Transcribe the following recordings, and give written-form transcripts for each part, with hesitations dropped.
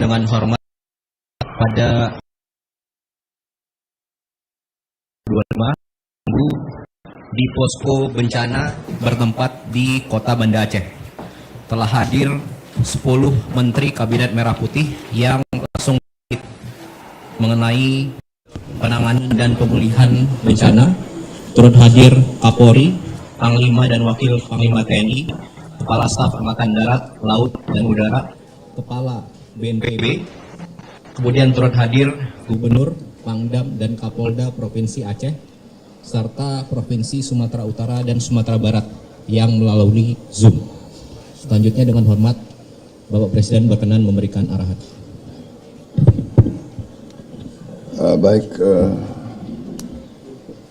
dengan hormat pada 25 di posko bencana bertempat di Kota Banda Aceh. Telah hadir 10 Menteri Kabinet Merah Putih yang langsung mengenai penanganan dan pemulihan bencana. Turut hadir Kapolri, Panglima dan Wakil Panglima TNI, Kepala Staf Angkatan Darat, Laut dan Udara, Kepala BNPB. Kemudian turut hadir Gubernur, Pangdam dan Kapolda Provinsi Aceh, serta Provinsi Sumatera Utara dan Sumatera Barat yang melalui Zoom. Selanjutnya dengan hormat, Bapak Presiden berkenan memberikan arahan.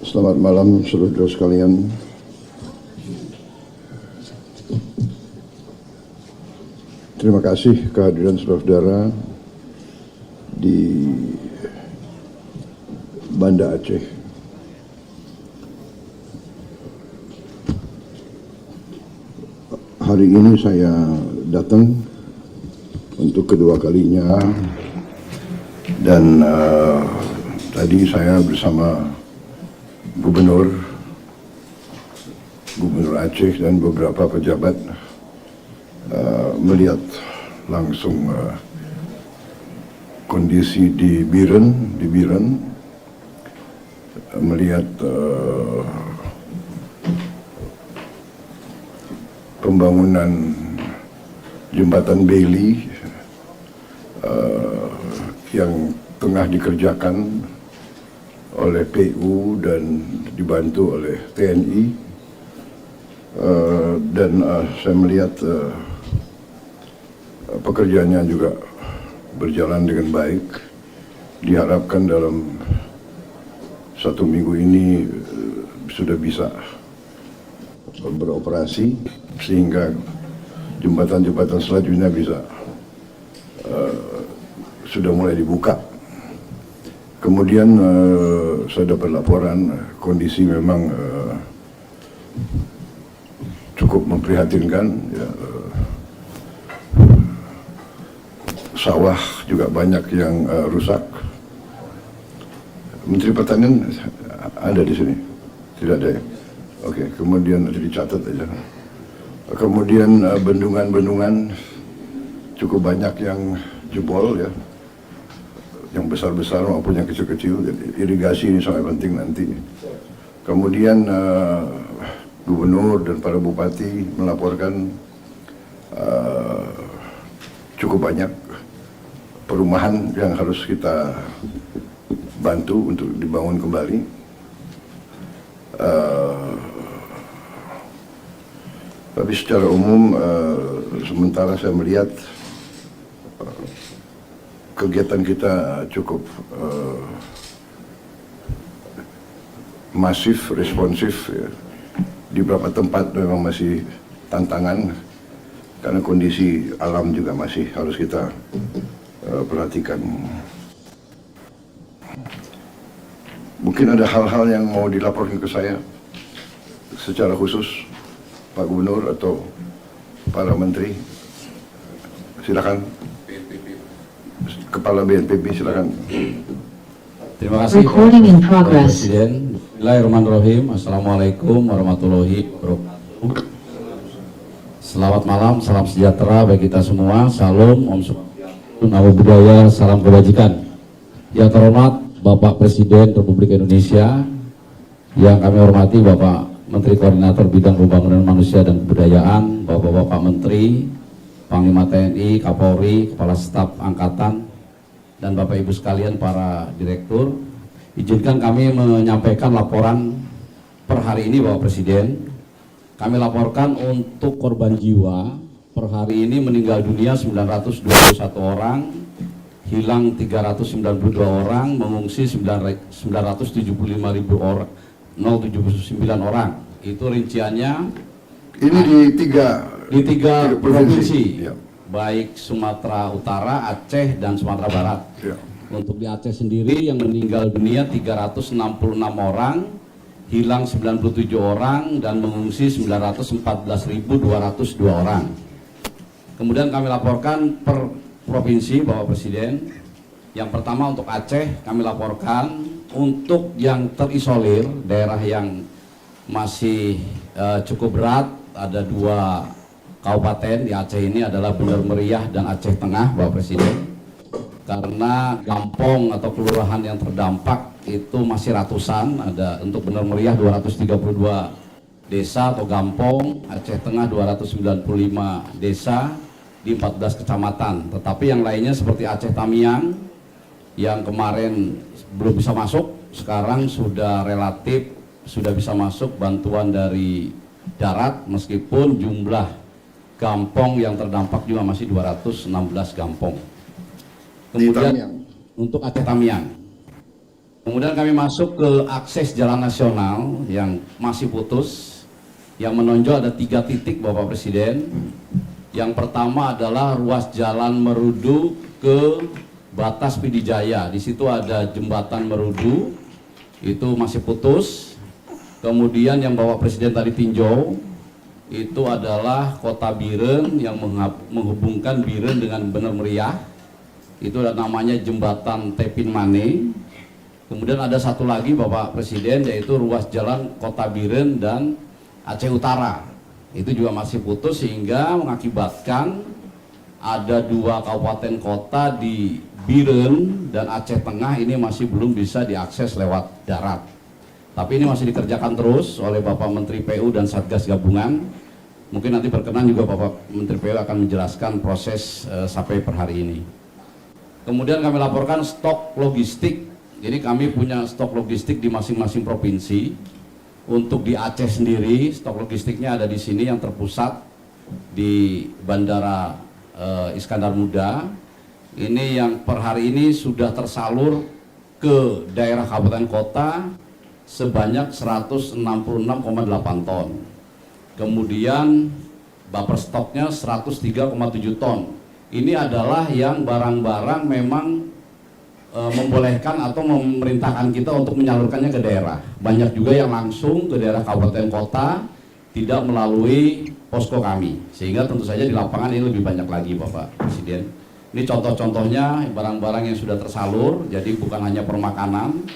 Selamat malam saudara sekalian. Terima kasih kehadiran saudara-saudara di Banda Aceh. Hari ini saya datang untuk kedua kalinya dan tadi saya bersama Gubernur Aceh dan beberapa pejabat melihat langsung kondisi di Biren, melihat pembangunan jembatan Bailey yang tengah dikerjakan oleh PU dan dibantu oleh TNI, dan saya melihat pekerjaannya juga berjalan dengan baik. Diharapkan dalam 1 minggu ini sudah bisa beroperasi sehingga jembatan-jembatan selanjutnya bisa sudah mulai dibuka. Kemudian saya dapat laporan kondisi memang cukup memprihatinkan, ya. Sawah juga banyak yang rusak. Menteri Pertanian ada di sini? Tidak ada ya? Oke, kemudian nanti dicatat aja. Kemudian bendungan-bendungan cukup banyak yang jebol, ya, yang besar-besar maupun yang kecil-kecil. Jadi irigasi ini sangat penting nanti. Kemudian gubernur dan para bupati melaporkan cukup banyak perumahan yang harus kita bantu untuk dibangun kembali. Tapi secara umum sementara saya melihat kegiatan kita cukup masif, responsif, ya. Di beberapa tempat memang masih tantangan karena kondisi alam juga masih harus kita perhatikan. Mungkin ada hal-hal yang mau dilaporkan ke saya secara khusus, Pak Gubernur atau para menteri. Silakan. Kepala BNPB, silakan. Terima kasih Pak Presiden. Bismillahirrahmanirrahim. Assalamualaikum warahmatullahi wabarakatuh. Selamat malam, salam sejahtera bagi kita semua. Salam, Om Swastiastu, Namo Buddhaya, salam kebajikan. Yang terhormat Bapak Presiden Republik Indonesia, yang kami hormati Bapak Menteri Koordinator Bidang Pembangunan Manusia dan Kebudayaan, Bapak-Bapak Menteri, Panglima TNI, Kapolri, Kepala Staf Angkatan, dan Bapak Ibu sekalian para direktur. Izinkan kami menyampaikan laporan per hari ini Bapak Presiden. Kami laporkan untuk korban jiwa per hari ini meninggal dunia 921 orang, hilang 392 orang, mengungsi 975.000 orang, 079 orang. Itu rinciannya. Ini di tiga provinsi, ya. Baik Sumatera Utara, Aceh, dan Sumatera Barat. Ya. Untuk di Aceh sendiri yang meninggal dunia 366 orang, hilang 97 orang, dan mengungsi 914.202 orang. Kemudian kami laporkan per provinsi, Bapak Presiden. Yang pertama untuk Aceh kami laporkan, untuk yang terisolir, daerah yang masih cukup berat, ada 2 kabupaten di Aceh ini adalah Bener Meriah dan Aceh Tengah, Bapak Presiden. Karena kampung atau kelurahan yang terdampak itu masih ratusan, ada untuk Bener Meriah 232 desa atau kampung, Aceh Tengah 295 desa di 14 kecamatan. Tetapi yang lainnya seperti Aceh Tamiang yang kemarin belum bisa masuk, sekarang sudah relatif sudah bisa masuk bantuan dari darat, meskipun jumlah kampung yang terdampak juga masih 216 kampung. Kemudian untuk Aceh Tamiang, kemudian kami masuk ke akses jalan nasional yang masih putus. Yang menonjol ada 3 titik, Bapak Presiden. Yang pertama adalah ruas jalan Merudu ke batas Pidijaya. Di situ ada jembatan Merudu, itu masih putus. Kemudian yang Bapak Presiden tadi tinjau, itu adalah Kota Biren yang menghubungkan Biren dengan Bener Meriah. Itu ada namanya jembatan Tepin Mane. Kemudian ada satu lagi, Bapak Presiden, yaitu ruas jalan Kota Biren dan Aceh Utara. Itu juga masih putus, sehingga mengakibatkan ada 2 kabupaten kota di Biren dan Aceh Tengah ini masih belum bisa diakses lewat darat. Tapi ini masih dikerjakan terus oleh Bapak Menteri PU dan Satgas Gabungan. Mungkin nanti berkenan juga Bapak Menteri PU akan menjelaskan proses sampai per hari ini. Kemudian kami laporkan stok logistik. Jadi kami punya stok logistik di masing-masing provinsi. Untuk di Aceh sendiri, stok logistiknya ada di sini yang terpusat di Bandara Iskandar Muda. Ini yang per hari ini sudah tersalur ke daerah kabupaten kota sebanyak 166,8 ton. Kemudian buffer stoknya 103,7 ton. Ini adalah yang barang-barang memang membolehkan atau memerintahkan kita untuk menyalurkannya ke daerah. Banyak juga yang langsung ke daerah kabupaten kota, tidak melalui posko kami. Sehingga tentu saja di lapangan ini lebih banyak lagi, Bapak Presiden. Ini contoh-contohnya barang-barang yang sudah tersalur, jadi bukan hanya permakanan,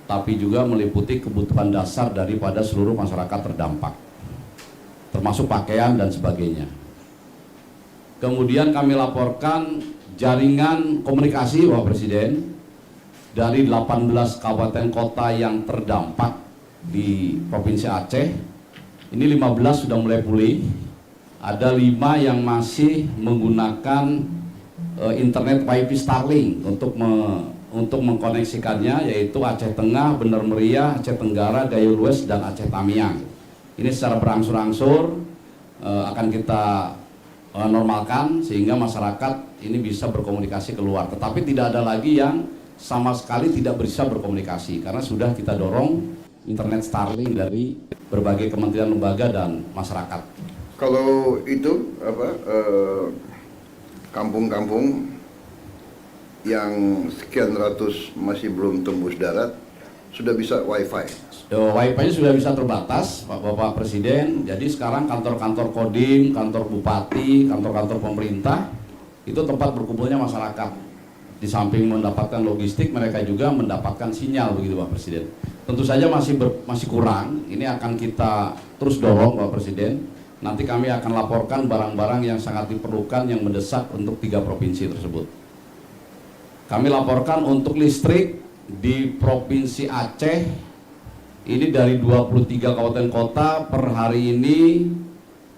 tapi juga meliputi kebutuhan dasar daripada seluruh masyarakat terdampak, termasuk pakaian dan sebagainya. Kemudian kami laporkan jaringan komunikasi, Bapak Presiden, dari 18 kabupaten kota yang terdampak di Provinsi Aceh. Ini 15 sudah mulai pulih, ada 5 yang masih menggunakan internet WiFi Starlink untuk mengkoneksikannya, yaitu Aceh Tengah, Bener Meriah, Aceh Tenggara, Gayo Lues, dan Aceh Tamiang. Ini secara berangsur-angsur akan kita normalkan sehingga masyarakat ini bisa berkomunikasi keluar. Tetapi tidak ada lagi yang sama sekali tidak bisa berkomunikasi, karena sudah kita dorong internet Starlink dari berbagai kementerian, lembaga, dan masyarakat. Kalau itu kampung-kampung yang sekian ratus masih belum tembus darat sudah bisa wifi. Wifi-nya sudah bisa terbatas, Bapak Presiden. Jadi sekarang kantor-kantor Kodim, kantor bupati, kantor-kantor pemerintah itu tempat berkumpulnya masyarakat. Di samping mendapatkan logistik, mereka juga mendapatkan sinyal, begitu Pak Presiden. Tentu saja masih kurang. Ini akan kita terus dorong, Bapak Presiden. Nanti kami akan laporkan barang-barang yang sangat diperlukan, yang mendesak untuk 3 provinsi tersebut. Kami laporkan untuk listrik di Provinsi Aceh, ini dari 23 kabupaten kota per hari ini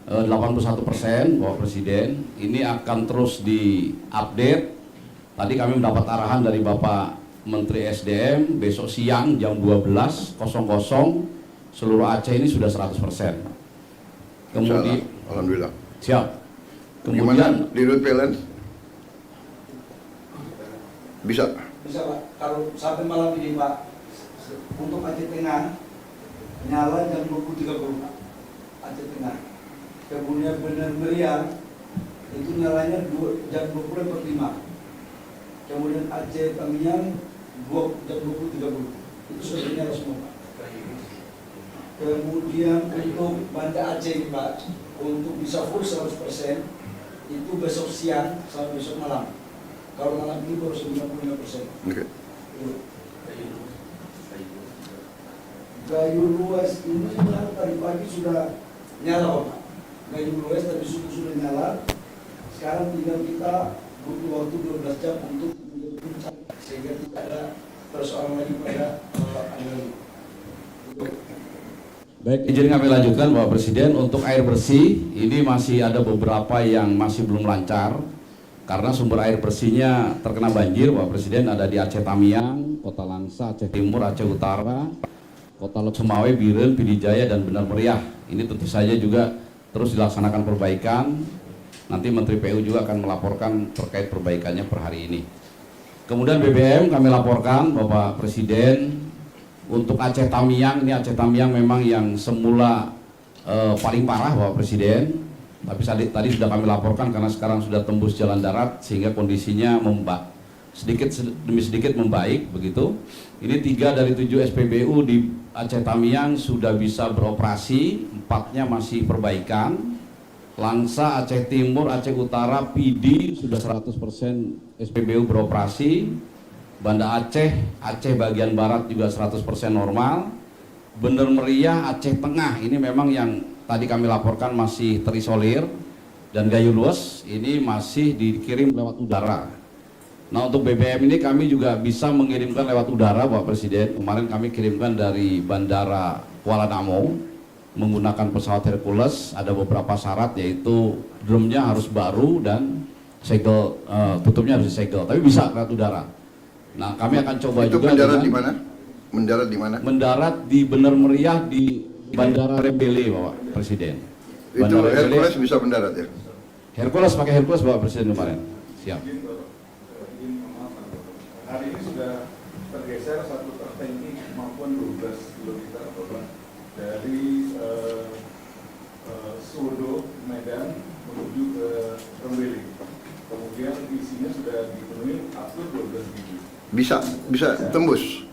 81%, Bapak Presiden. Ini akan terus diupdate. Tadi kami mendapat arahan dari Bapak Menteri SDM, besok siang jam 12.00 seluruh Aceh ini sudah 100%. Kemudian, alhamdulillah. Siap. Kemudian di Dirut PLN bisa Pak, kalau sampai malam ini Pak, untuk Aceh Tengah nyala jam 20.30 Pak, Aceh Tengah. Kemudian Bener Meriah itu nyalanya jam 20.45. Kemudian Aceh Tamiang jam 20.30 itu sudah nyala semua Pak. Kemudian untuk Banda Aceh Pak, untuk bisa full 100% itu besok siang sampai besok malam. Kalau malam ini baru 95%. Oke. Gayu luas ini yang tadi pagi sudah nyala, Pak. Gayu luas tadi sudah nyala. Sekarang tinggal kita butuh waktu 12 jam untuk puncak sehingga tidak ada persoalan lagi pada aliran. Baik, izin kami lanjutkan Bapak Presiden. Untuk air bersih ini masih ada beberapa yang masih belum lancar karena sumber air bersihnya terkena banjir. Bapak Presiden ada di Aceh Tamiang, Kota Langsa, Aceh Timur, Aceh Utara, Kota Lok Semawe, Biren, Pidijaya, dan Benar Meriah. Ini tentu saja juga terus dilaksanakan perbaikan. Nanti Menteri PU juga akan melaporkan terkait perbaikannya per hari ini. Kemudian BBM kami laporkan Bapak Presiden untuk Aceh Tamiang. Ini Aceh Tamiang memang yang semula paling parah Bapak Presiden. Tapi tadi sudah kami laporkan karena sekarang sudah tembus jalan darat sehingga kondisinya sedikit demi sedikit membaik begitu. Ini 3 dari 7 SPBU di Aceh Tamiang sudah bisa beroperasi, 4-nya masih perbaikan. Langsa, Aceh Timur, Aceh Utara, PD sudah 100% SPBU beroperasi. Banda Aceh, Aceh bagian barat juga 100% normal. Benar Meriah, Aceh Tengah ini memang yang tadi kami laporkan masih terisolir. Dan Gayo Luas ini masih dikirim lewat udara. Nah, untuk BBM ini kami juga bisa mengirimkan lewat udara Bapak Presiden. Kemarin kami kirimkan dari Bandara Kuala Namu menggunakan pesawat Hercules. Ada beberapa syarat yaitu drumnya harus baru dan segel tutupnya harus disegel. Tapi bisa lewat udara. Nah, kami akan coba itu juga mendarat di mana? Mendarat di mana? Mendarat di Benar Meriah di Bandara Rembele Bapak Presiden. Itu Bandara Rembele, Hercules bisa mendarat ya? Hercules pakai Hercules Bapak Presiden kemarin. Siap. Hari ini sudah tergeser 1 truk tangki maupun 12 kiloliter dari Sodo, Medan menuju ke Rembele. Kemudian isinya sudah dipenuhi up to 12.000. Bisa tembus.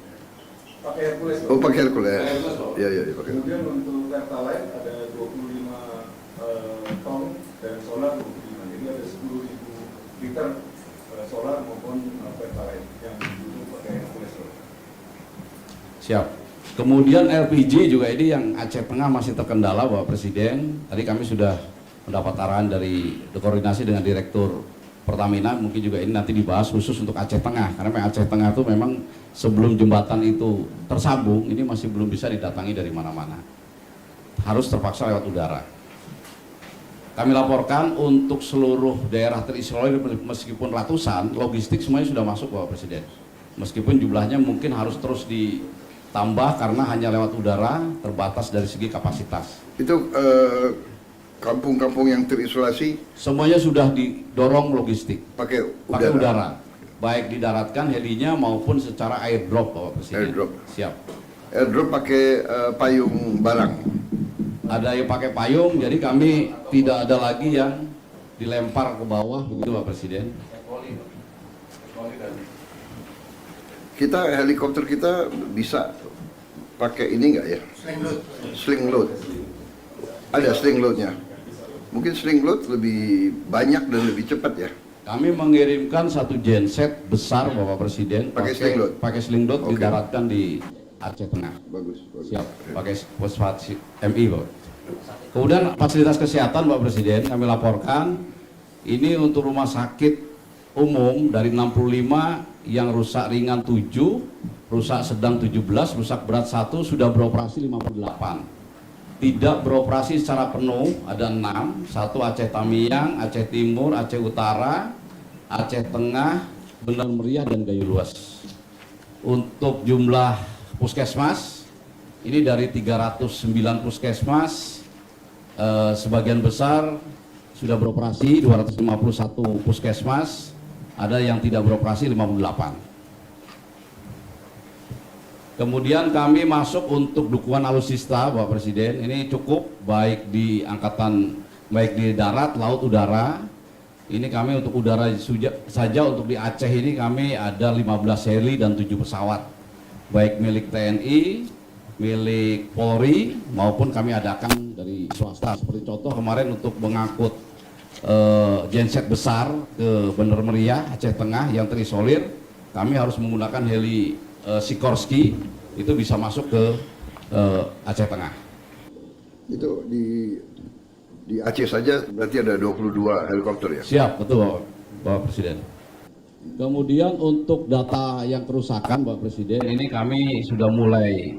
Pakai Hercules. Oh, pakai Hercules. Pak. Iya, pakai. Kemudian untuk Pertalite ada 25 ton dan solar 25. Jadi ada 10.000 liter solar maupun Pertalite yang dulu pakai Hercules. Siap. Kemudian LPG juga ini yang Aceh Tengah masih terkendala Bapak Presiden. Tadi kami sudah mendapat arahan dari koordinasi dengan Direktur Pertamina, mungkin juga ini nanti dibahas khusus untuk Aceh Tengah. Karena Aceh Tengah itu memang sebelum jembatan itu tersambung, ini masih belum bisa didatangi dari mana-mana. Harus terpaksa lewat udara. Kami laporkan untuk seluruh daerah terisolir meskipun ratusan, logistik semuanya sudah masuk Bapak Presiden. Meskipun jumlahnya mungkin harus terus ditambah karena hanya lewat udara, terbatas dari segi kapasitas. Itu kampung-kampung yang terisolasi Semuanya sudah didorong logistik pakai pakai udara, baik didaratkan helinya maupun secara airdrop Bapak Presiden. Airdrop. Siap. Airdrop pakai payung barang. Ada yang pakai payung, jadi kami tidak ada lagi yang dilempar ke bawah begitu Pak Presiden. Kita helikopter kita bisa pakai ini enggak ya? Sling load. Ada sling loadnya. Mungkin sling load lebih banyak dan lebih cepat ya. Kami mengirimkan satu genset besar Bapak Presiden Pakai sling load? Pakai sling load Oke. didaratkan di Aceh Tengah. Bagus. Siap, pakai pesawat MI Bapak. Kemudian fasilitas kesehatan Bapak Presiden kami laporkan ini untuk rumah sakit umum dari 65 yang rusak ringan 7, rusak sedang 17, rusak berat 1 sudah beroperasi 58. Tidak beroperasi secara penuh ada 6, 1 Aceh Tamiang, Aceh Timur, Aceh Utara, Aceh Tengah, Benar Meriah, dan Gayo Luas. Untuk jumlah puskesmas ini dari 309 puskesmas, sebagian besar sudah beroperasi, 251 puskesmas, ada yang tidak beroperasi 58. Kemudian kami masuk untuk dukungan alutsista Bapak Presiden. Ini cukup baik di angkatan, baik di darat, laut, udara. Ini kami untuk udara saja untuk di Aceh ini kami ada 15 heli dan 7 pesawat. Baik milik TNI, milik Polri maupun kami adakan dari swasta. Seperti contoh kemarin untuk mengangkut genset besar ke Bener Meriah, Aceh Tengah yang terisolir, kami harus menggunakan heli Sikorsky, itu bisa masuk ke Aceh Tengah. Itu di Aceh saja berarti ada 22 helikopter ya? Siap, betul Bapak Presiden. Kemudian untuk data yang kerusakan Bapak Presiden, ini kami sudah mulai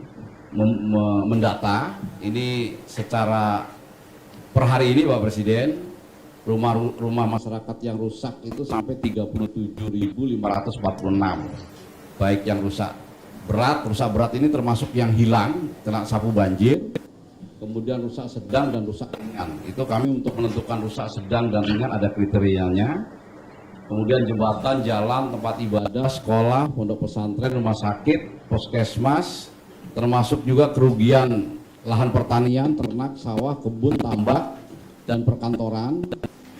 mendata, ini secara per hari ini Bapak Presiden, rumah masyarakat yang rusak itu sampai 37.546, baik yang rusak berat ini termasuk yang hilang kena sapu banjir, kemudian rusak sedang dan rusak ringan. Itu kami untuk menentukan rusak sedang dan ringan ada kriterianya. Kemudian jembatan, jalan, tempat ibadah, sekolah, pondok pesantren, rumah sakit, puskesmas, termasuk juga kerugian lahan pertanian, ternak, sawah, kebun, tambak, dan perkantoran.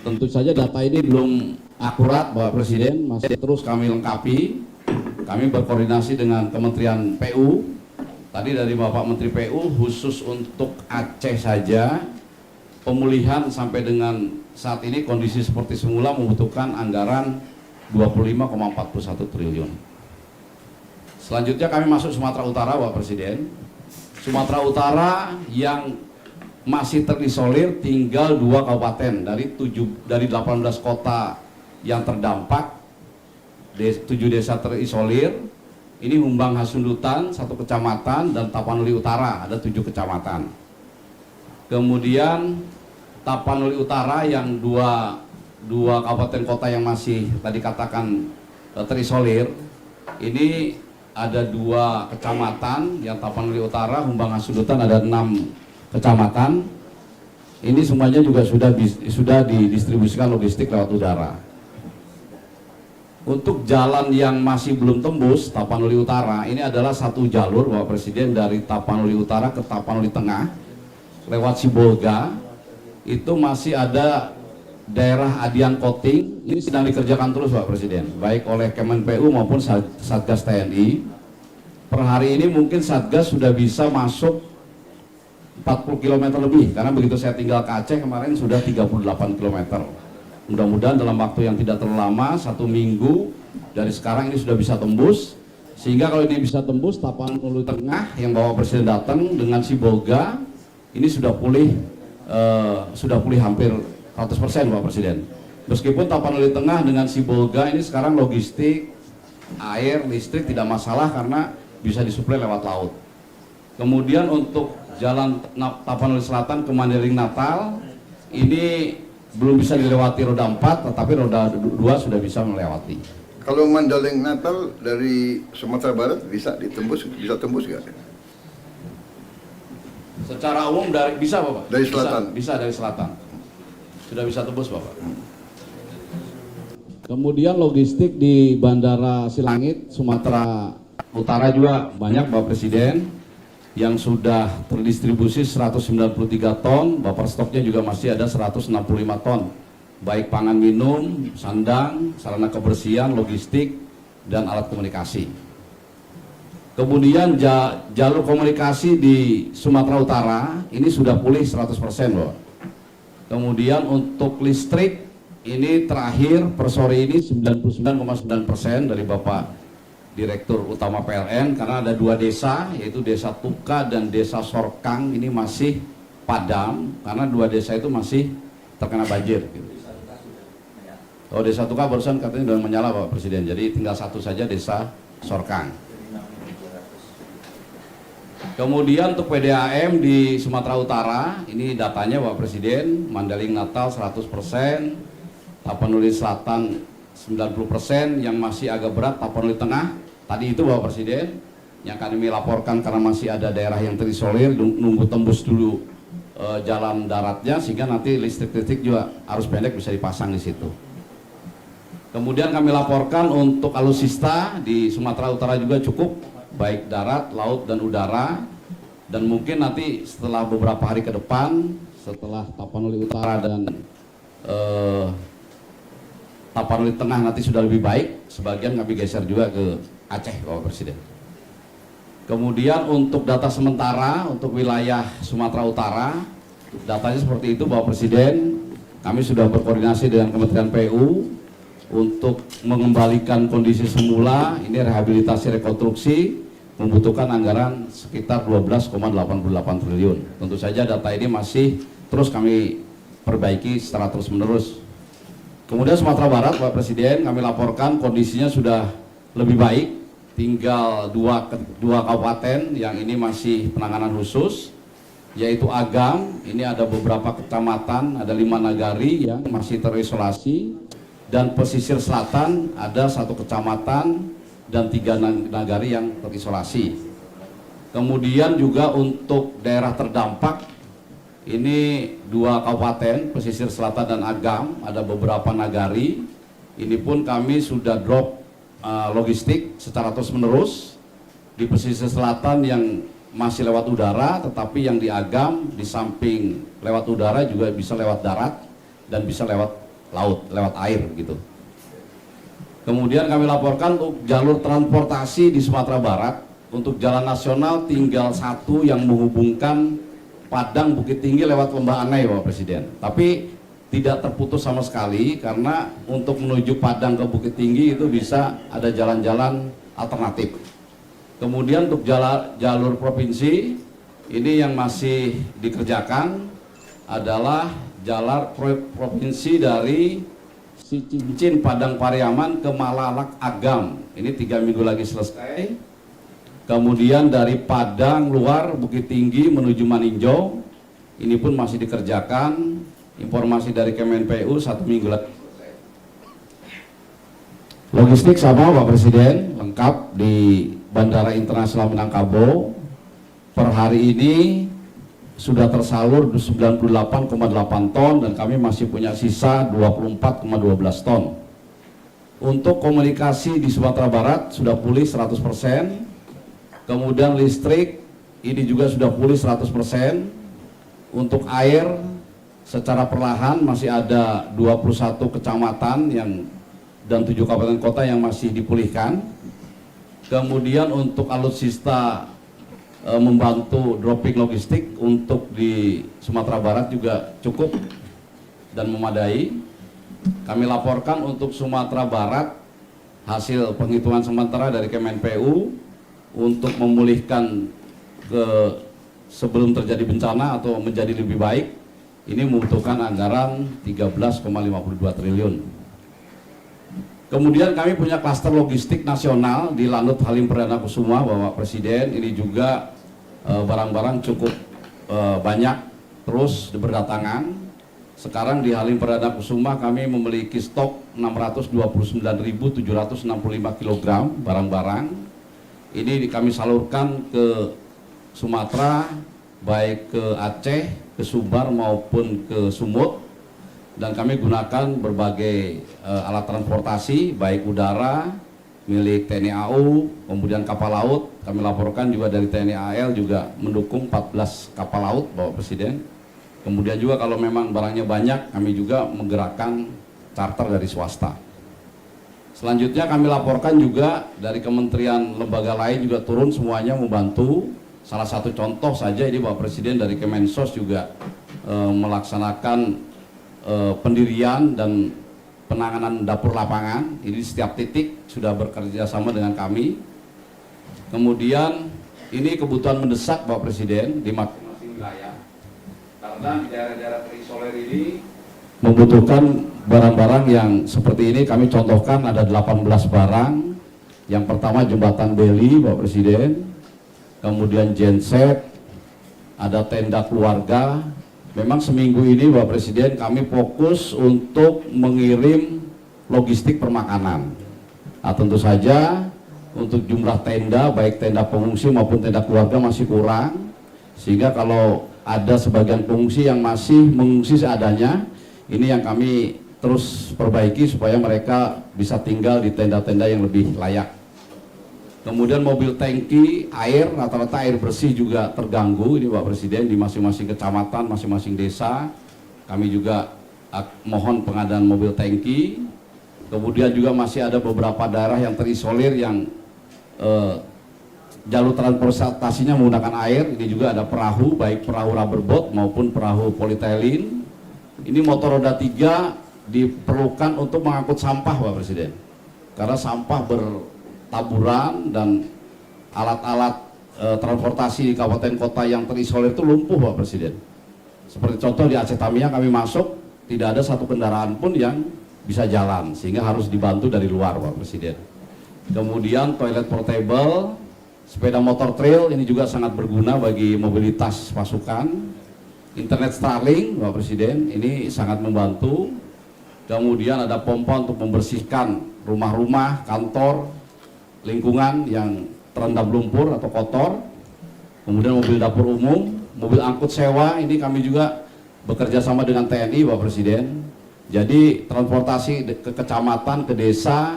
Tentu saja data ini belum akurat Bapak Presiden, masih terus kami lengkapi. Kami berkoordinasi dengan Kementerian PU. Tadi dari Bapak Menteri PU khusus untuk Aceh saja pemulihan sampai dengan saat ini kondisi seperti semula membutuhkan anggaran 25,41 triliun. Selanjutnya kami masuk Sumatera Utara Bapak Presiden. Sumatera Utara yang masih terisolir tinggal 2 kabupaten dari 18 kota yang terdampak, 7 desa terisolir. Ini Humbang Hasundutan 1 kecamatan dan Tapanuli Utara ada 7 kecamatan. Kemudian Tapanuli Utara yang dua kabupaten kota yang masih tadi katakan terisolir, ini ada 2 kecamatan yang Tapanuli Utara, Humbang Hasundutan ada 6 kecamatan. Ini semuanya juga sudah didistribusikan logistik lewat udara. Untuk jalan yang masih belum tembus Tapanuli Utara, ini adalah 1 jalur Bapak Presiden dari Tapanuli Utara ke Tapanuli Tengah lewat Sibolga. Itu masih ada daerah Adian Koting, ini sedang dikerjakan terus Bapak Presiden, baik oleh Kemenpu maupun Satgas TNI. Per hari ini mungkin Satgas sudah bisa masuk 40 km lebih, karena begitu saya tinggal ke Aceh kemarin sudah 38 km. Mudah-mudahan dalam waktu yang tidak terlalu lama, 1 minggu dari sekarang ini sudah bisa tembus. Sehingga kalau ini bisa tembus, Tapanuli Tengah yang Bapak Presiden datang dengan Sibolga, ini sudah pulih hampir 100% Bapak Presiden. Meskipun Tapanuli Tengah dengan Sibolga ini sekarang logistik, air, listrik tidak masalah karena bisa disuplai lewat laut. Kemudian untuk jalan Tapanuli Selatan ke Mandailing Natal, ini belum bisa dilewati roda 4, tetapi roda 2 sudah bisa melewati. Kalau Mandailing Natal dari Sumatera Barat bisa tembus nggak? Secara umum bisa Bapak? Dari selatan? Bisa dari selatan. Sudah bisa tembus Bapak. Kemudian logistik di Bandara Silangit, Sumatera Utara juga banyak Bapak Presiden, yang sudah terdistribusi 193 ton, buffer stoknya juga masih ada 165 ton, baik pangan minum, sandang, sarana kebersihan, logistik, dan alat komunikasi. Kemudian jalur komunikasi di Sumatera Utara ini sudah pulih 100% loh. Kemudian untuk listrik ini terakhir per sore ini 99,9% dari Bapak Direktur Utama PLN, karena ada 2 desa yaitu Desa Tuka dan Desa Sorkang ini masih padam karena 2 desa itu masih terkena banjir. Oh, Desa Tuka barusan katanya sudah menyala Bapak Presiden, jadi tinggal 1 saja Desa Sorkang. Kemudian untuk PDAM di Sumatera Utara, ini datanya Bapak Presiden, Mandailing Natal 100%, Tapanuli Selatan 90%, yang masih agak berat Tapanuli Tengah. Tadi itu Bapak Presiden yang kami laporkan karena masih ada daerah yang terisolir, nunggu tembus dulu jalan daratnya sehingga nanti listrik juga arus pendek bisa dipasang di situ. Kemudian kami laporkan untuk alutsista di Sumatera Utara juga cukup, baik darat, laut, dan udara. Dan mungkin nanti setelah beberapa hari ke depan, setelah Tapanuli Utara dan Tapanuli Tengah nanti sudah lebih baik, sebagian kami geser juga ke Aceh Bapak Presiden. Kemudian untuk data sementara untuk wilayah Sumatera Utara, datanya seperti itu Bapak Presiden. kami sudah berkoordinasi dengan Kementerian PU untuk mengembalikan kondisi semula. Ini rehabilitasi rekonstruksi membutuhkan anggaran sekitar 12,88 triliun. Tentu saja data ini masih terus kami perbaiki secara terus-menerus. Kemudian Sumatera Barat, Pak Presiden, kami laporkan kondisinya sudah lebih baik. Tinggal dua kabupaten yang ini masih penanganan khusus, yaitu Agam. Ini ada beberapa kecamatan, ada 5 nagari yang masih terisolasi, dan pesisir selatan ada 1 kecamatan dan 3 nagari yang terisolasi. Kemudian juga untuk daerah terdampak, ini 2 kabupaten, pesisir selatan dan Agam, ada beberapa nagari. Ini pun kami sudah drop logistik secara terus-menerus. Di pesisir selatan yang masih lewat udara, tetapi yang di Agam di samping lewat udara juga bisa lewat darat dan bisa lewat laut, lewat air gitu. Kemudian kami laporkan untuk jalur transportasi di Sumatera Barat, untuk jalan nasional tinggal 1 yang menghubungkan Padang Bukit Tinggi lewat Lembah Anai, Bapak Presiden. Tapi tidak terputus sama sekali, karena untuk menuju Padang ke Bukit Tinggi itu bisa ada jalan-jalan alternatif. Kemudian untuk jalur provinsi, ini yang masih dikerjakan adalah jalur provinsi dari Cincin Padang Pariaman ke Malalak Agam. Ini 3 minggu lagi selesai. Kemudian dari Padang luar Bukit Tinggi menuju Maninjau, ini pun masih dikerjakan. Informasi dari Kemenpu 1 minggu lagi. Logistik sama Pak Presiden, lengkap di Bandara Internasional Minangkabau. Per hari ini sudah tersalur 98,8 ton dan kami masih punya sisa 24,12 ton. Untuk komunikasi di Sumatera Barat sudah pulih 100%. Kemudian listrik ini juga sudah pulih 100%. Untuk air secara perlahan masih ada 21 kecamatan dan 7 kabupaten kota yang masih dipulihkan. Kemudian untuk alutsista membantu dropping logistik untuk di Sumatera Barat juga cukup dan memadai. Kami laporkan untuk Sumatera Barat hasil penghitungan sementara dari Kemenpu untuk memulihkan sebelum terjadi bencana atau menjadi lebih baik, ini membutuhkan anggaran 13,52 triliun. Kemudian kami punya klaster logistik nasional di Lanut Halim Perdana Kusuma, Bapak Presiden. Ini juga barang-barang cukup banyak terus berdatangan. Sekarang di Halim Perdana Kusuma kami memiliki stok 629.765 kg barang-barang. Ini kami salurkan ke Sumatera, baik ke Aceh, ke Sumbar maupun ke Sumut. Dan kami gunakan berbagai alat transportasi, baik udara, milik TNI AU, kemudian kapal laut. Kami laporkan juga dari TNI AL juga mendukung 14 kapal laut, Bapak Presiden. Kemudian juga kalau memang barangnya banyak, kami juga menggerakkan charter dari swasta. Selanjutnya kami laporkan juga dari kementerian lembaga lain juga turun semuanya membantu. Salah satu contoh saja ini Bapak Presiden dari Kemensos juga melaksanakan pendirian dan penanganan dapur lapangan. Ini setiap titik sudah bekerja sama dengan kami. Kemudian ini kebutuhan mendesak Bapak Presiden di masing-masing wilayah. Karena di daerah-daerah terisolir ini membutuhkan barang-barang yang seperti ini. Kami contohkan ada 18 barang. Yang pertama jembatan Beli, Bapak Presiden. Kemudian genset, ada tenda keluarga. Memang seminggu ini Bapak Presiden kami fokus untuk mengirim logistik permakanan. Nah, tentu saja untuk jumlah tenda, baik tenda pengungsi maupun tenda keluarga masih kurang. Sehingga kalau ada sebagian pengungsi yang masih mengungsi seadanya, ini yang kami terus perbaiki supaya mereka bisa tinggal di tenda-tenda yang lebih layak. Kemudian mobil tangki air, rata-rata air bersih juga terganggu ini Pak Presiden di masing-masing kecamatan, masing-masing desa. Kami juga mohon pengadaan mobil tangki. Kemudian juga masih ada beberapa daerah yang terisolir yang jalur transportasinya menggunakan air. Ini juga ada perahu, baik perahu rubber boat maupun perahu polietilin. Ini motor roda 3 diperlukan untuk mengangkut sampah, Pak Presiden. Karena sampah bertaburan dan alat-alat transportasi di kabupaten kota yang terisolir itu lumpuh, Pak Presiden. Seperti contoh di Aceh Tamiang kami masuk, tidak ada satu kendaraan pun yang bisa jalan, sehingga harus dibantu dari luar, Pak Presiden. Kemudian toilet portable, sepeda motor trail ini juga sangat berguna bagi mobilitas pasukan. Internet Starlink, Pak Presiden, ini sangat membantu. Kemudian ada pompa untuk membersihkan rumah-rumah, kantor, lingkungan yang terendam lumpur atau kotor. Kemudian mobil dapur umum, mobil angkut sewa, ini kami juga bekerja sama dengan TNI, Pak Presiden. Jadi transportasi ke kecamatan, ke desa,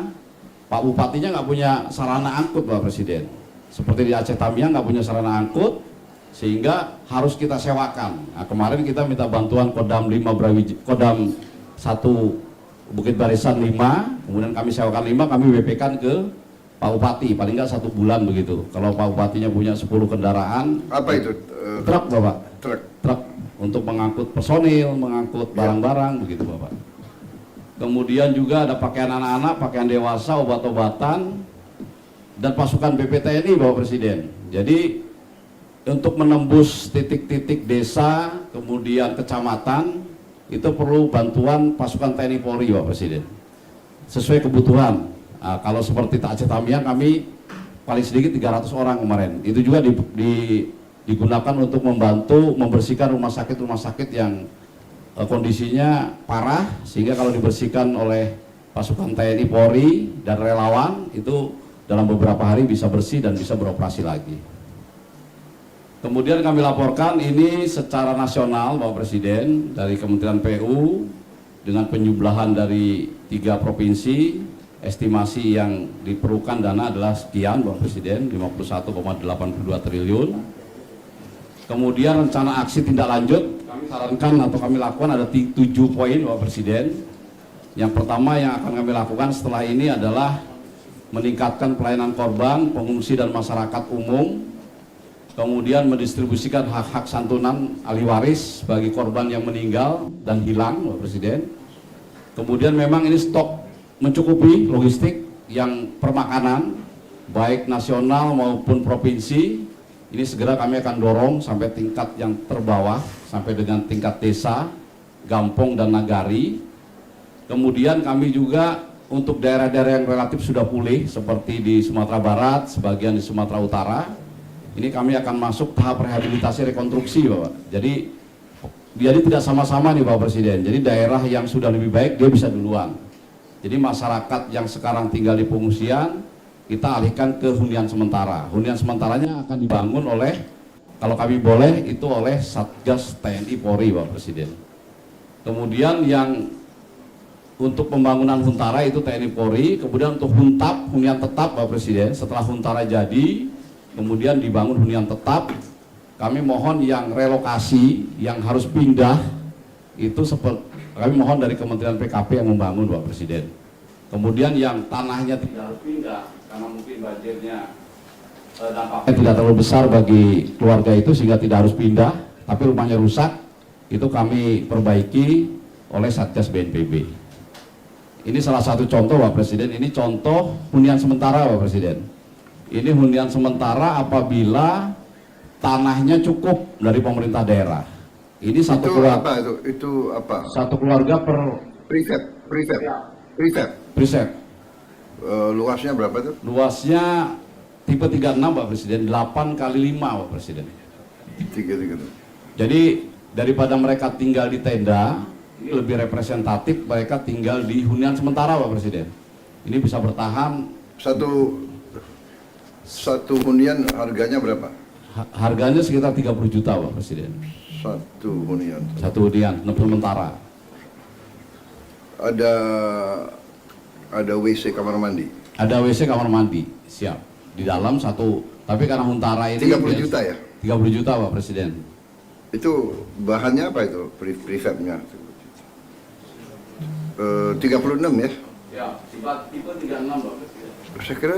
Pak Bupatinya nggak punya sarana angkut, Pak Presiden. Seperti di Aceh Tamiang nggak punya sarana angkut, sehingga harus kita sewakan. Nah, kemarin kita minta bantuan Kodam 1 Bukit Barisan 5, kemudian kami sewakan 5, kami WP-kan ke Pak Bupati, paling nggak 1 bulan begitu. Kalau Pak Bupatinya punya 10 kendaraan. Apa itu? Truk, Bapak. Truk Untuk mengangkut personil, mengangkut barang-barang, begitu Bapak. Kemudian juga ada pakaian anak-anak, pakaian dewasa, obat-obatan, dan pasukan BPTNI, Bapak Presiden. Jadi untuk menembus titik-titik desa, kemudian kecamatan, itu perlu bantuan pasukan TNI Polri, Bapak Presiden, sesuai kebutuhan. Nah, kalau seperti Aceh Tamiang kami paling sedikit 300 orang kemarin. Itu juga digunakan untuk membantu membersihkan rumah sakit yang kondisinya parah, sehingga kalau dibersihkan oleh pasukan TNI Polri dan relawan itu dalam beberapa hari bisa bersih dan bisa beroperasi lagi. Kemudian kami laporkan ini secara nasional, Bapak Presiden, dari Kementerian PU dengan penjumlahan dari 3 provinsi, estimasi yang diperlukan dana adalah sekian, Bapak Presiden, 51,82 triliun. Kemudian rencana aksi tindak lanjut kami sarankan atau kami lakukan ada 7 poin, Bapak Presiden. Yang pertama yang akan kami lakukan setelah ini adalah meningkatkan pelayanan korban, pengungsi dan masyarakat umum, kemudian mendistribusikan hak-hak santunan ahli waris bagi korban yang meninggal dan hilang, Bapak Presiden. Kemudian memang ini stok mencukupi logistik yang permakanan, baik nasional maupun provinsi. Ini segera kami akan dorong sampai tingkat yang terbawah, sampai dengan tingkat desa, gampong dan nagari. Kemudian kami juga untuk daerah-daerah yang relatif sudah pulih, seperti di Sumatera Barat, sebagian di Sumatera Utara, ini kami akan masuk tahap rehabilitasi rekonstruksi, Bapak. Jadi tidak sama-sama nih, Bapak Presiden. Jadi daerah yang sudah lebih baik dia bisa duluan. Jadi masyarakat yang sekarang tinggal di pengungsian kita alihkan ke hunian sementara. Hunian sementaranya akan dibangun oleh, kalau kami boleh, itu oleh Satgas TNI Polri, Bapak Presiden. Kemudian yang untuk pembangunan Huntara itu TNI Polri. Kemudian untuk Huntap, hunian tetap, Bapak Presiden, setelah Huntara jadi, kemudian dibangun hunian tetap. Kami mohon yang relokasi, yang harus pindah, itu kami mohon dari Kementerian PKP yang membangun, Bapak Presiden. Kemudian yang tanahnya tidak harus pindah, karena mungkin banjirnya dampaknya tidak terlalu besar bagi keluarga itu, sehingga tidak harus pindah, tapi rumahnya rusak, itu kami perbaiki oleh Satgas BNPB. Ini salah satu contoh, Bapak Presiden. Ini contoh hunian sementara, Bapak Presiden. Ini hunian sementara apabila tanahnya cukup dari pemerintah daerah. Ini satu keluarga. Itu apa? Satu keluarga per preset. Luasnya berapa tuh? Luasnya tipe 36, Pak Presiden, 8 kali 5, Pak Presiden. 3. Jadi daripada mereka tinggal di tenda, ini lebih representatif mereka tinggal di hunian sementara, Pak Presiden. Ini bisa bertahan. Satu hunian harganya berapa? Harganya sekitar 30 juta, Pak Presiden. Satu hunian sementara. Ada WC kamar mandi. Ada WC kamar mandi, siap. Di dalam satu, tapi karena Huntara ini 30 juta ya? 30 juta, Pak Presiden. Itu bahannya apa itu? Prefabnya? 36 ya? Ya, tipe 36, Pak Presiden. Saya kira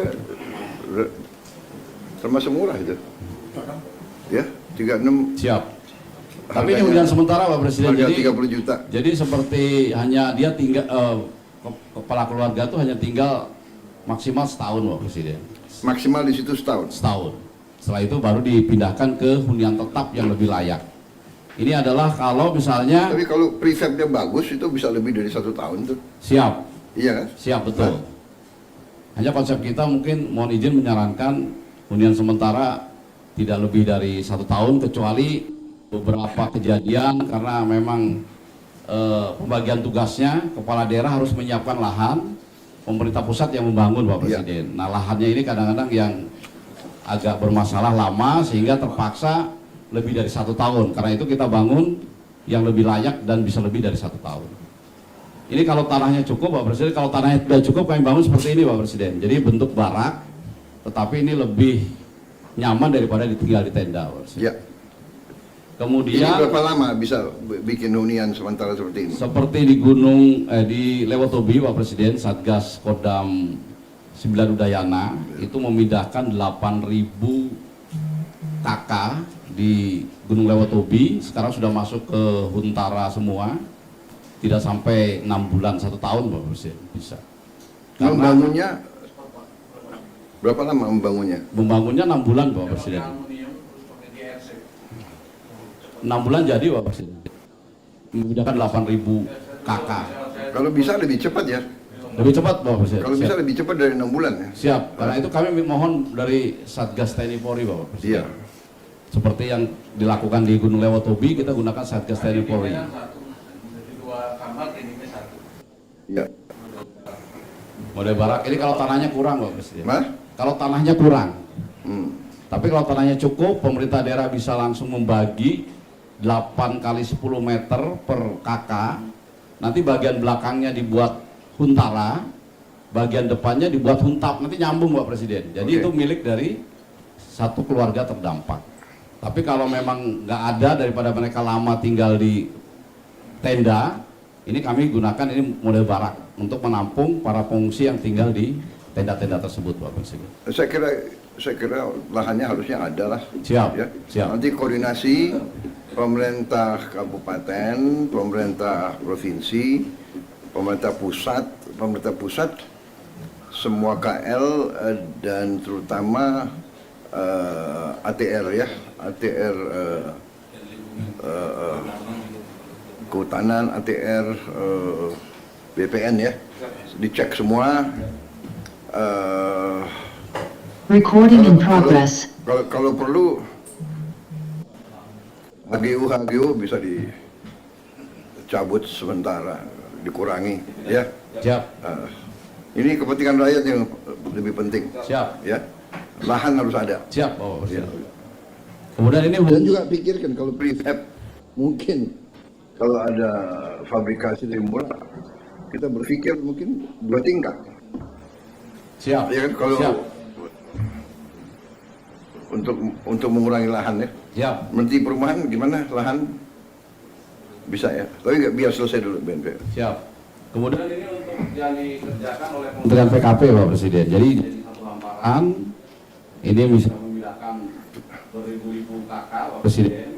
termasuk murah itu. Ya, 36. Siap. Tapi ini hunian sementara Pak Presiden. Harga Jadi 30 juta. Jadi seperti hanya dia tinggal kepala keluarga tuh hanya tinggal maksimal setahun Pak Presiden. Maksimal di situ setahun. Setahun. Setelah itu baru dipindahkan ke hunian tetap yang lebih layak. Ini adalah kalau misalnya Tapi kalau prefabnya bagus itu bisa lebih dari 1 tahun tuh. siap, Iya kan? siap betul. Hanya konsep kita mungkin mohon izin menyarankan hunian sementara tidak lebih dari 1 tahun kecuali beberapa kejadian karena memang pembagian tugasnya kepala daerah harus menyiapkan lahan, pemerintah pusat yang membangun Pak Presiden. Nah lahannya ini kadang-kadang yang agak bermasalah lama sehingga terpaksa lebih dari 1 tahun. Karena itu kita bangun yang lebih layak dan bisa lebih dari 1 tahun. Ini kalau tanahnya cukup Pak Presiden, kalau tanahnya tidak cukup kami bangun seperti ini Pak Presiden. Jadi bentuk barak, tetapi ini lebih nyaman daripada tinggal di tenda Pak Presiden. Ya. Ini Kemudian berapa lama bisa bikin hunian sementara seperti ini? seperti di di Lewotobi Pak Presiden, Satgas Kodam 9 Udayana itu memindahkan 8.000 KK di Gunung Lewotobi, sekarang sudah masuk ke Huntara semua, tidak sampai 6 bulan 1 tahun Pak Presiden bisa. Karena Membangunnya berapa lama membangunnya? membangunnya 6 bulan Pak Presiden. 6 bulan jadi Pak Presiden. Memindahkan 8.000 KK. Kalau bisa lebih cepat ya. Lebih cepat Pak Presiden. Kalau bisa lebih cepat dari 6 bulan ya. Siap, karena itu kami mohon dari Satgas TNI Polri Bapak Presiden. Iya. Seperti yang dilakukan di Gunung Lewotobi, kita gunakan Satgas TNI Polri. Iya. Model barak, ini kalau tanahnya kurang Bapak Presiden. Mas? Kalau tanahnya kurang. Hmm. Tapi kalau tanahnya cukup, pemerintah daerah bisa langsung membagi 8 kali 10 meter per KK. Nanti bagian belakangnya dibuat huntara, bagian depannya dibuat huntap, nanti nyambung Pak Presiden. Jadi Oke. itu milik dari satu keluarga terdampak. Tapi kalau memang nggak ada daripada mereka lama tinggal di tenda, ini kami gunakan ini model barak untuk menampung para pengungsi yang tinggal di tenda-tenda tersebut Pak Presiden. Saya kira lahannya harusnya ada lah. Siap, Ya. siap. Nanti koordinasi pemerintah kabupaten, pemerintah provinsi, pemerintah pusat, semua KL dan terutama ATR ya, ATR kehutanan, ATR BPN ya, dicek semua. Recording in progress. Kalau perlu HGU bisa dicabut sementara, dikurangi ya. Siap, Ini kepentingan rakyat yang lebih penting siap, ya. Lahan harus ada. siap Bapak Ya. Presiden. Kemudian ini Dan juga pikirkan kalau prefab mungkin kalau ada fabrikasi lebih murah, kita berpikir mungkin 2 tingkat. siap, Ya kan kalau siap, untuk mengurangi lahan ya. siap. Menteri Perumahan gimana lahan bisa ya? Tapi nggak biar selesai dulu BNPB. Siap. Kemudian ini untuk yang dikerjakan oleh Kementerian PKP Pak Presiden. Jadi satu hamparan ini bisa memindahkan beribu-ribu KK Pak Presiden.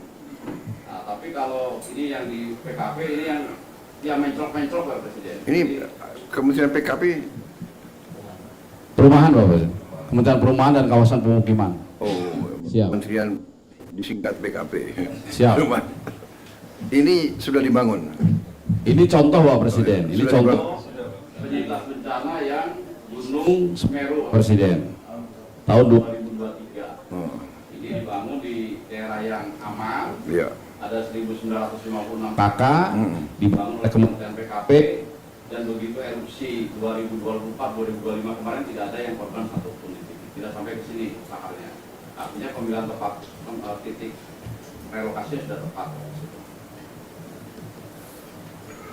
Nah, tapi kalau ini yang di PKP ini yang mencrok-mencrok Pak Presiden. Ini Kementerian PKP. Perumahan Pak Presiden. Kementerian Perumahan dan Kawasan Pemukiman. Oh, Siap. Kementerian disingkat PKP. Siap. Rumah. Ini sudah dibangun. Ini contoh Pak Presiden. Ini Sudah contoh penyintas bencana yang Gunung Semeru Pak Presiden. Tahun 2023. Oh, Ini dibangun di daerah yang aman. iya. Ada 1956 KK dibangun oleh Kementerian PKP, dan begitu erupsi 2024-2025 kemarin tidak ada yang korban satupun di sini. Tidak sampai ke sini sakarnya. Artinya pemilihan tepat titik relokasi sudah tepat.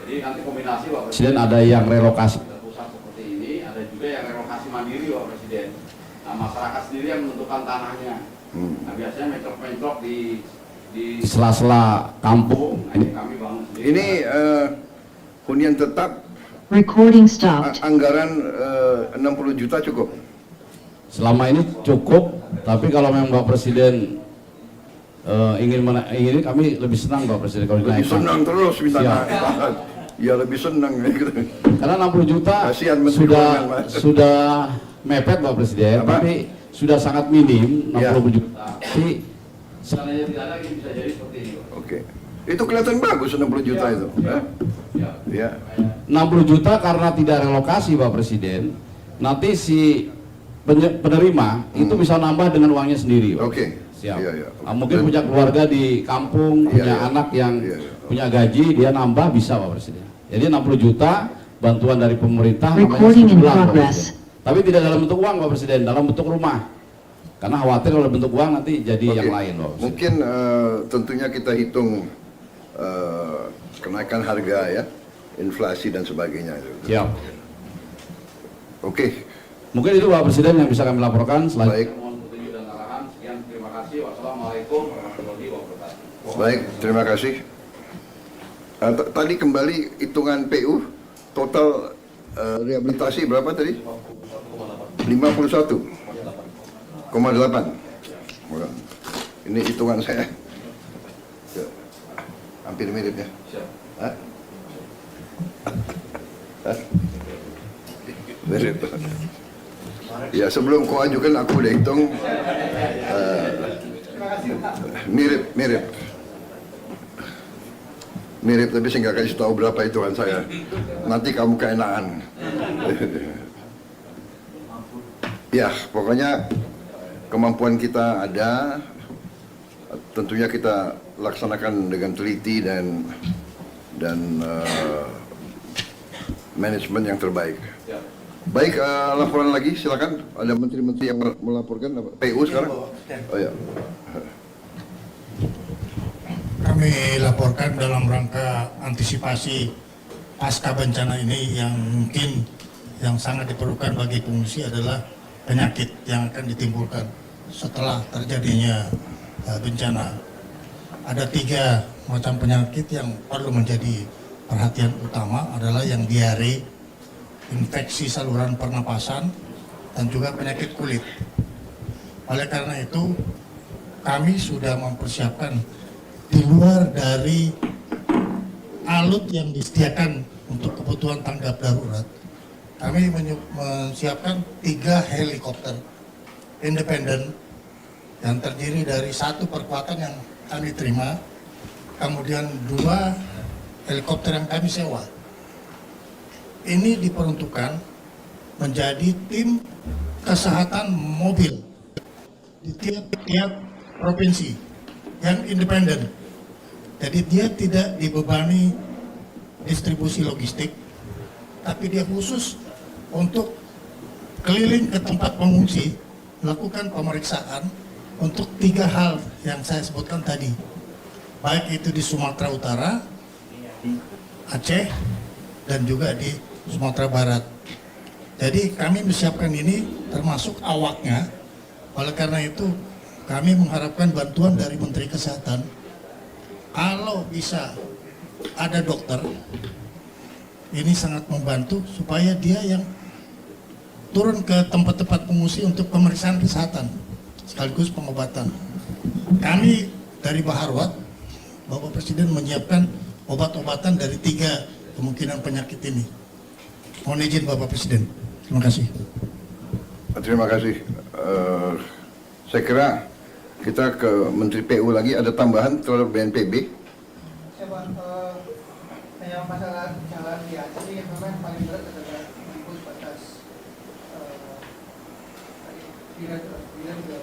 Jadi nanti kombinasi Pak Presiden, ada yang relokasi ke pusat seperti ini, ada juga yang relokasi mandiri Pak Presiden. Nah masyarakat sendiri yang menentukan tanahnya. Nah biasanya mencrok-mencrok di sela-sela kampung. Nah, ini kami bangun sendiri. Ini hunian tetap Recording stopped. anggaran 60 juta cukup. Selama ini cukup, tapi kalau memang Pak Presiden ingin kami lebih senang Pak Presiden kalau Lebih dinaikkan. senang terus minta Siap. naik. Ya lebih senang. Karena 60 juta Kasihan Menteri Keuangan, Mas. sudah mepet Pak Presiden, Apa? tapi sudah sangat minim 60 Ya. juta. Tapi seandainya tidak ada ini bisa jadi seperti ini Pak. Oke. Itu kelihatan bagus 60 juta itu. Ya. Ya. Ya. 60 juta karena tidak relokasi Pak Presiden, nanti si penerima itu bisa nambah dengan uangnya sendiri Pak. Oke. Siap. Iya, iya. Mungkin Dan- punya keluarga di kampung, Iya, punya iya. anak yang Iya, iya. punya gaji, dia nambah bisa Pak Presiden. Jadi 60 juta bantuan dari pemerintah namanya Recording in sebulan, Pak progress. Presiden. Tapi tidak dalam bentuk uang Pak Presiden, dalam bentuk rumah. Karena khawatir kalau bentuk uang nanti jadi Oke. yang lain Pak Presiden. Mungkin tentunya kita hitung kenaikan harga ya, inflasi dan sebagainya. Siap. Oke. Mungkin itu Pak Presiden yang bisa kami laporkan. Baik. Selanjutnya mohon petunjuk dan arahan. Sekian, terima kasih. Wassalamualaikum warahmatullahi wabarakatuh. Baik, terima kasih. Tadi kembali hitungan PU total rehabilitasi berapa tadi? 51,8. Ini hitungan saya. Ya, hampir mirip ya. Hah? Hah? Mirip. Ya sebelum kau ajukan aku udah hitung. Mirip tapi saya nggak kasih tahu berapa hitungan saya. Nanti kamu keenaan. Ya pokoknya kemampuan kita ada. Tentunya kita laksanakan dengan teliti dan manajemen yang terbaik. Baik, laporan lagi silakan. Ada menteri-menteri yang melaporkan apa? PU sekarang? Oh ya. Kami laporkan dalam rangka antisipasi pasca bencana ini yang mungkin yang sangat diperlukan bagi pengungsi adalah penyakit yang akan ditimbulkan setelah terjadinya bencana. Ada 3 macam penyakit yang perlu menjadi perhatian utama adalah yang diare, infeksi saluran pernapasan, dan juga penyakit kulit. Oleh karena itu, kami sudah mempersiapkan di luar dari alut yang disediakan untuk kebutuhan tanggap darurat. Kami menyiapkan 3 helikopter independen yang terdiri dari 1 perkuatan yang kami terima, kemudian 2 helikopter yang kami sewa. Ini diperuntukkan menjadi tim kesehatan mobil di tiap-tiap provinsi yang independen. Jadi dia tidak dibebani distribusi logistik, tapi dia khusus untuk keliling ke tempat pengungsi, melakukan pemeriksaan untuk 3 hal yang saya sebutkan tadi. Baik itu di Sumatera Utara, Aceh, dan juga di Sumatera Barat. Jadi kami menyiapkan ini termasuk awaknya. Oleh karena itu kami mengharapkan bantuan dari Menteri Kesehatan. Kalau bisa ada dokter, ini sangat membantu supaya dia yang turun ke tempat-tempat pengungsi untuk pemeriksaan kesehatan sekaligus pengobatan. Kami dari Baharwat, Bapak Presiden menyiapkan obat-obatan dari 3 kemungkinan penyakit ini. Mohon izin Bapak Presiden. Terima kasih. Terima kasih. Saya kira kita ke Menteri PU lagi. Ada tambahan terhadap BNPB? Yang masalah jalan di Aceh yang memang paling berat adalah menembus batas Biren ke Indonesia.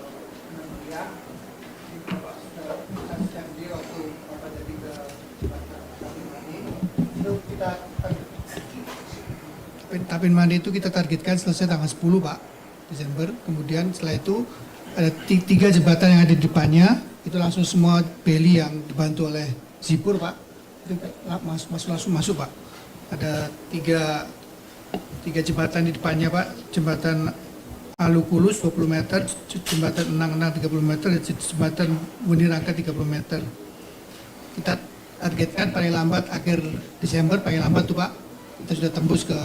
Yang di waktu apa jadi ke Tapin Mandi itu kita Tapin Mandi itu kita targetkan selesai tanggal 10 Pak Desember. Kemudian setelah itu ada 3 jembatan yang ada di depannya itu langsung semua beli yang dibantu oleh Zipur Pak itu langsung masuk Pak. Ada 3 jembatan di depannya Pak, jembatan Alukulus 20 meter, jembatan Enang-Enang 30 meter, dan jembatan Munirangka 30 meter. Kita targetkan paling lambat akhir Desember, paling lambat tuh Pak, kita sudah tembus ke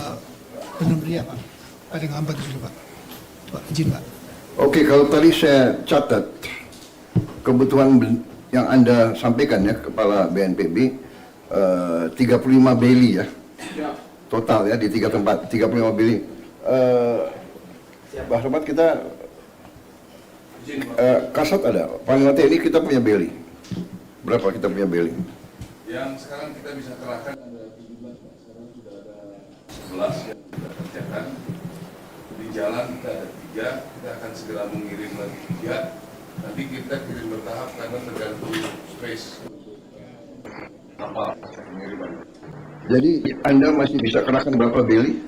Benam Ria Pak, paling lambat itu Pak. Pak izin Pak. Oke, kalau tadi saya catat kebutuhan yang Anda sampaikan ya, Kepala BNPB, 35 beli ya, total ya di 3 tempat, 35 beli. Pak Sobat, kita Kasat ada, Panglima TNI kita punya beli. Berapa kita punya beli? Yang sekarang kita bisa kerahkan ada 17, Pak. Sekarang sudah ada 11 yang kita kerjakan. Di jalan kita ada 3, kita akan segera mengirim lagi 3. Nanti kita kirim bertahap karena tergantung space kapal pengiriman. Jadi Anda masih bisa kerahkan berapa beli?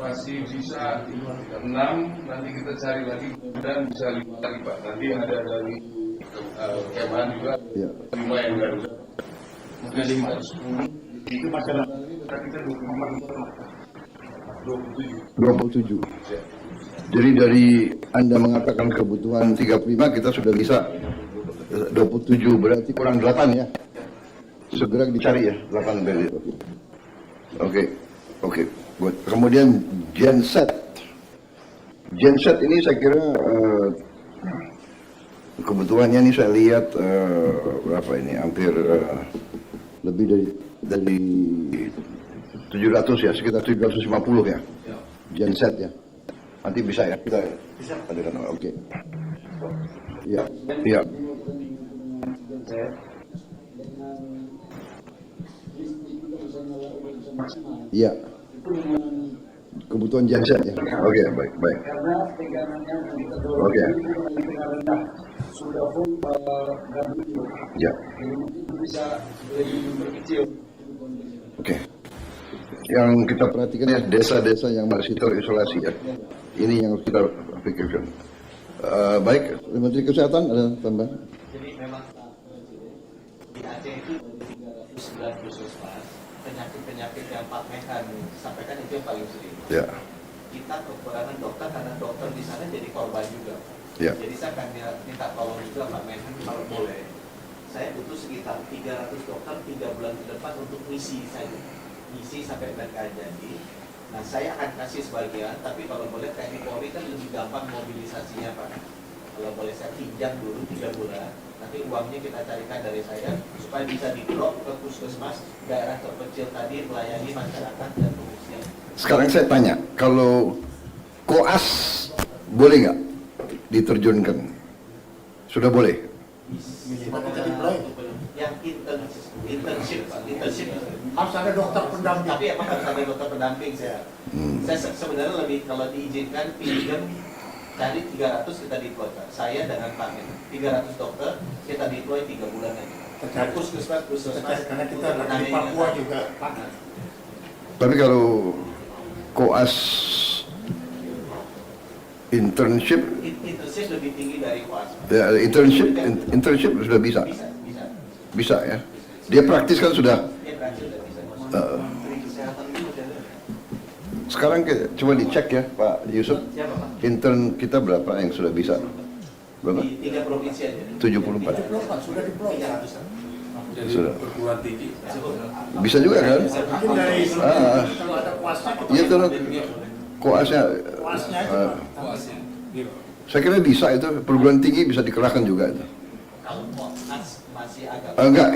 Masih bisa 6, nanti kita cari lagi dan bisa 5 lagi, Pak. Nanti ada dari Kemhan juga, Ya. 5 yang Garuda. Mungkin 5 atau 10. Itu masalah kita 27. Jadi dari Anda mengatakan kebutuhan 35, kita sudah bisa 27, berarti kurang 8 ya. Segera dicari ya, 8 beli. Oke. Good. Kemudian genset. Genset ini saya kira kebutuhannya ini saya lihat berapa ini, hampir lebih dari 700 ya, sekitar 750 ya. Genset ya. Nanti bisa ya kita adakan. Oke. Iya. Iya. Kebutuhan genset ya. Oke, baik. Oke. Ya. Oke. Yang kita perhatikan ya, desa-desa yang masih terisolasi ya. Ini yang harus kita pikirkan. Baik, Menteri Kesehatan ada tambahan? Jadi memang di Aceh itu 309 puskesmas, penyakit-penyakit yang Pak Menhan sampaikan itu yang paling sering. Ya. Kita kekurangan dokter karena dokter di sana jadi korban juga. Ya. Jadi saya akan minta tolong juga Pak Menhan kalau boleh. Saya butuh sekitar 300 dokter 3 bulan ke depan untuk misi saja. Misi sampai mereka jadi. Nah, saya akan kasih sebagian, tapi kalau boleh TNI Polri kan lebih gampang mobilisasinya, Pak. Kalau boleh saya pinjam dulu 3 bulan, nanti uangnya kita carikan dari saya supaya bisa di-drop ke puskesmas daerah terpencil tadi melayani masyarakat dan pengungsian. Sekarang saya tanya, kalau koas boleh nggak diterjunkan? Sudah boleh? Yang internship, Pak. Internship Harus ada dokter pendamping. tapi emang harus ada dokter pendamping saya. Saya sebenarnya lebih kalau diizinkan pinjam cari 300 kita deploy, Pak. Saya dengan Pak Men. 300 dokter kita deploy 3 bulan aja. Puskesmas Karena kita di Papua juga. Tapi kalau koas internship lebih tinggi dari koas. ya, internship sudah bisa. Bisa ya. Dia praktis kan sudah. Dia praktis sudah bisa. Menteri Kesehatan itu Sekarang coba dicek ya Pak Yusuf. siapa, Pak? Intern kita berapa yang sudah bisa? Berapa? Di 3 provinsi aja. 74. Sudah deploy. 300-an. Jadi Sudah. perguruan tinggi. Bisa juga kan? Mungkin dari kalau ada kuasnya kita Iya tuh koasnya. Saya kira bisa itu, perguruan tinggi bisa dikerahkan juga itu. Kalau koas masih agak Enggak,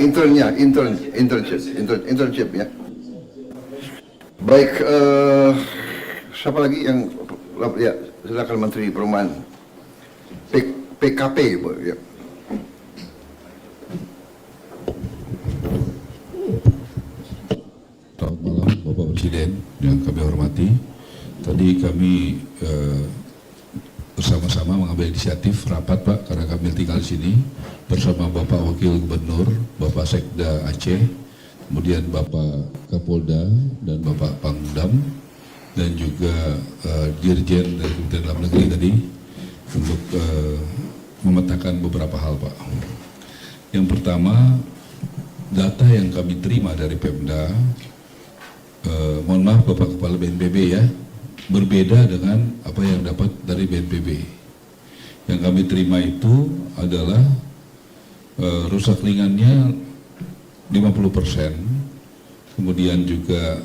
internship ya. Baik, siapa lagi yang ya, silakan Menteri Perumahan. PKP Bu, ya. Selamat malam Bapak Presiden yang kami hormati. Tadi kami bersama-sama mengambil inisiatif rapat Pak, karena kami tinggal di sini bersama Bapak Wakil Gubernur, Bapak Sekda Aceh, kemudian Bapak Kapolda dan Bapak Pangdam, dan juga Dirjen dari Kementerian Dalam Negeri tadi untuk memetakan beberapa hal Pak. Yang pertama, data yang kami terima dari Pemda, mohon maaf Bapak Kepala BNPB ya, berbeda dengan apa yang dapat dari BNPB. Yang kami terima itu adalah rusak ringannya 50%, kemudian juga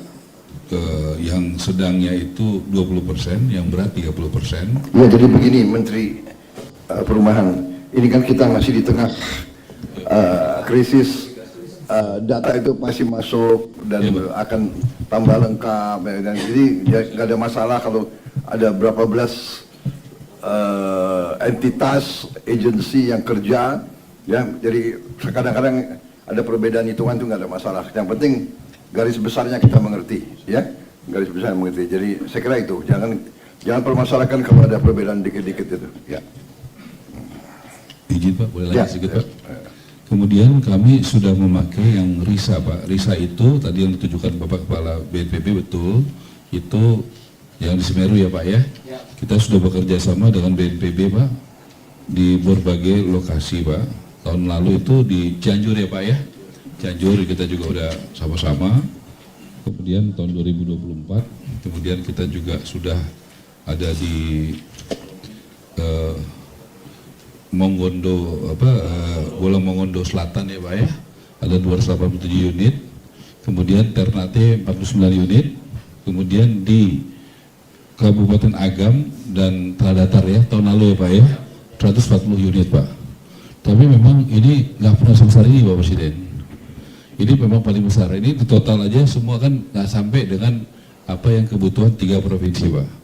yang sedangnya itu 20%, yang berat 30%. Ya jadi begini Menteri Perumahan, ini kan kita masih di tengah krisis data itu masih masuk dan akan tambah lengkap, dan jadi nggak ada masalah kalau ada berapa belas entitas agensi yang kerja, ya. Jadi kadang-kadang ada perbedaan hitungan itu nggak ada masalah. Yang penting garis besarnya kita mengerti, ya, garis besarnya mengerti. Jadi saya kira itu jangan permasalahkan kalau ada perbedaan dikit-dikit itu, ya. Izin Pak, boleh Ya. lagi sedikit Pak? Kemudian kami sudah memakai yang RISA Pak. RISA itu tadi yang ditujukan Bapak Kepala BNPB, betul. Itu yang di Semeru ya Pak ya. Kita sudah bekerja sama dengan BNPB Pak di berbagai lokasi Pak. Tahun lalu itu di Cianjur ya Pak ya. Cianjur kita juga udah sama-sama. Kemudian tahun 2024, kemudian kita juga sudah ada di Mongondo Bola Mongondo Selatan ya Pak ya, ada 287 unit, kemudian Ternate 49 unit, kemudian di Kabupaten Agam dan Tradatar ya tahun lalu ya Pak ya 140 unit Pak. Tapi memang ini nggak pernah sebesar ini Pak Presiden. Ini memang paling besar. Ini di total aja semua kan nggak sampai dengan apa yang kebutuhan 3 provinsi Pak.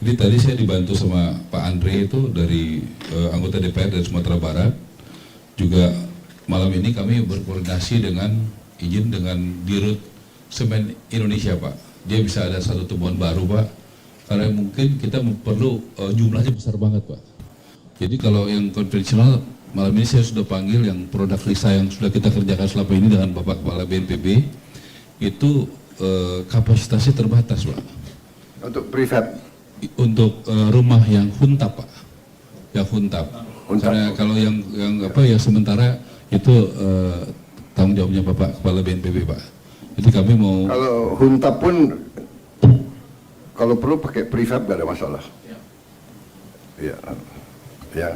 Jadi tadi saya dibantu sama Pak Andre itu dari anggota DPR dari Sumatera Barat. Juga malam ini kami berkoordinasi dengan Dirut Semen Indonesia Pak. Dia bisa ada satu temuan baru Pak. Karena mungkin kita perlu jumlahnya besar banget Pak. Jadi kalau yang konvensional malam ini saya sudah panggil yang produk RISA yang sudah kita kerjakan selama ini dengan Bapak Kepala BNPB itu kapasitasnya terbatas Pak. Untuk prefab. Untuk rumah yang huntap Pak, yang huntap. Karena kalau yang sementara itu tanggung jawabnya Bapak Kepala BNPB Pak. Jadi kami mau. Kalau huntap pun kalau perlu pakai prefab gak ada masalah. Ya, ya.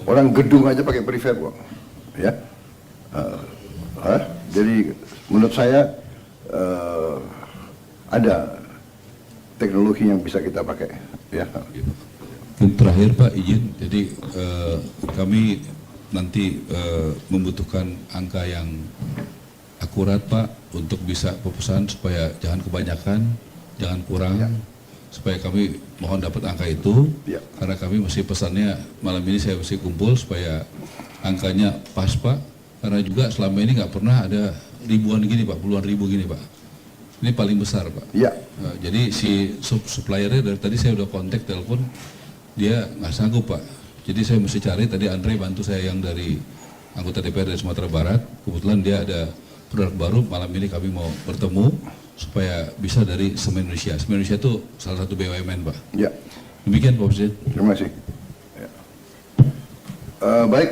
Orang gedung aja pakai prefab kok, ya. Jadi menurut saya ada teknologi yang bisa kita pakai, ya. Terakhir Pak izin, jadi kami nanti membutuhkan angka yang akurat Pak untuk bisa pemesanan supaya jangan kebanyakan, jangan kurang, ya. Supaya kami mohon dapat angka itu, ya. Karena kami mesti pesannya malam ini saya mesti kumpul supaya angkanya pas Pak, karena juga selama ini nggak pernah ada ribuan gini Pak, puluhan ribu gini Pak. Ini paling besar Pak. Ya. Nah, jadi si suppliernya dari tadi saya udah kontak telepon, dia nggak sanggup Pak. Jadi saya mesti cari, tadi Andre bantu saya yang dari anggota DPR dari Sumatera Barat. Kebetulan dia ada produk baru, malam ini kami mau bertemu supaya bisa dari Semen Indonesia. Semen Indonesia itu salah satu BUMN Pak. Ya. Demikian Pak Presiden. Terima kasih. Ya. Baik,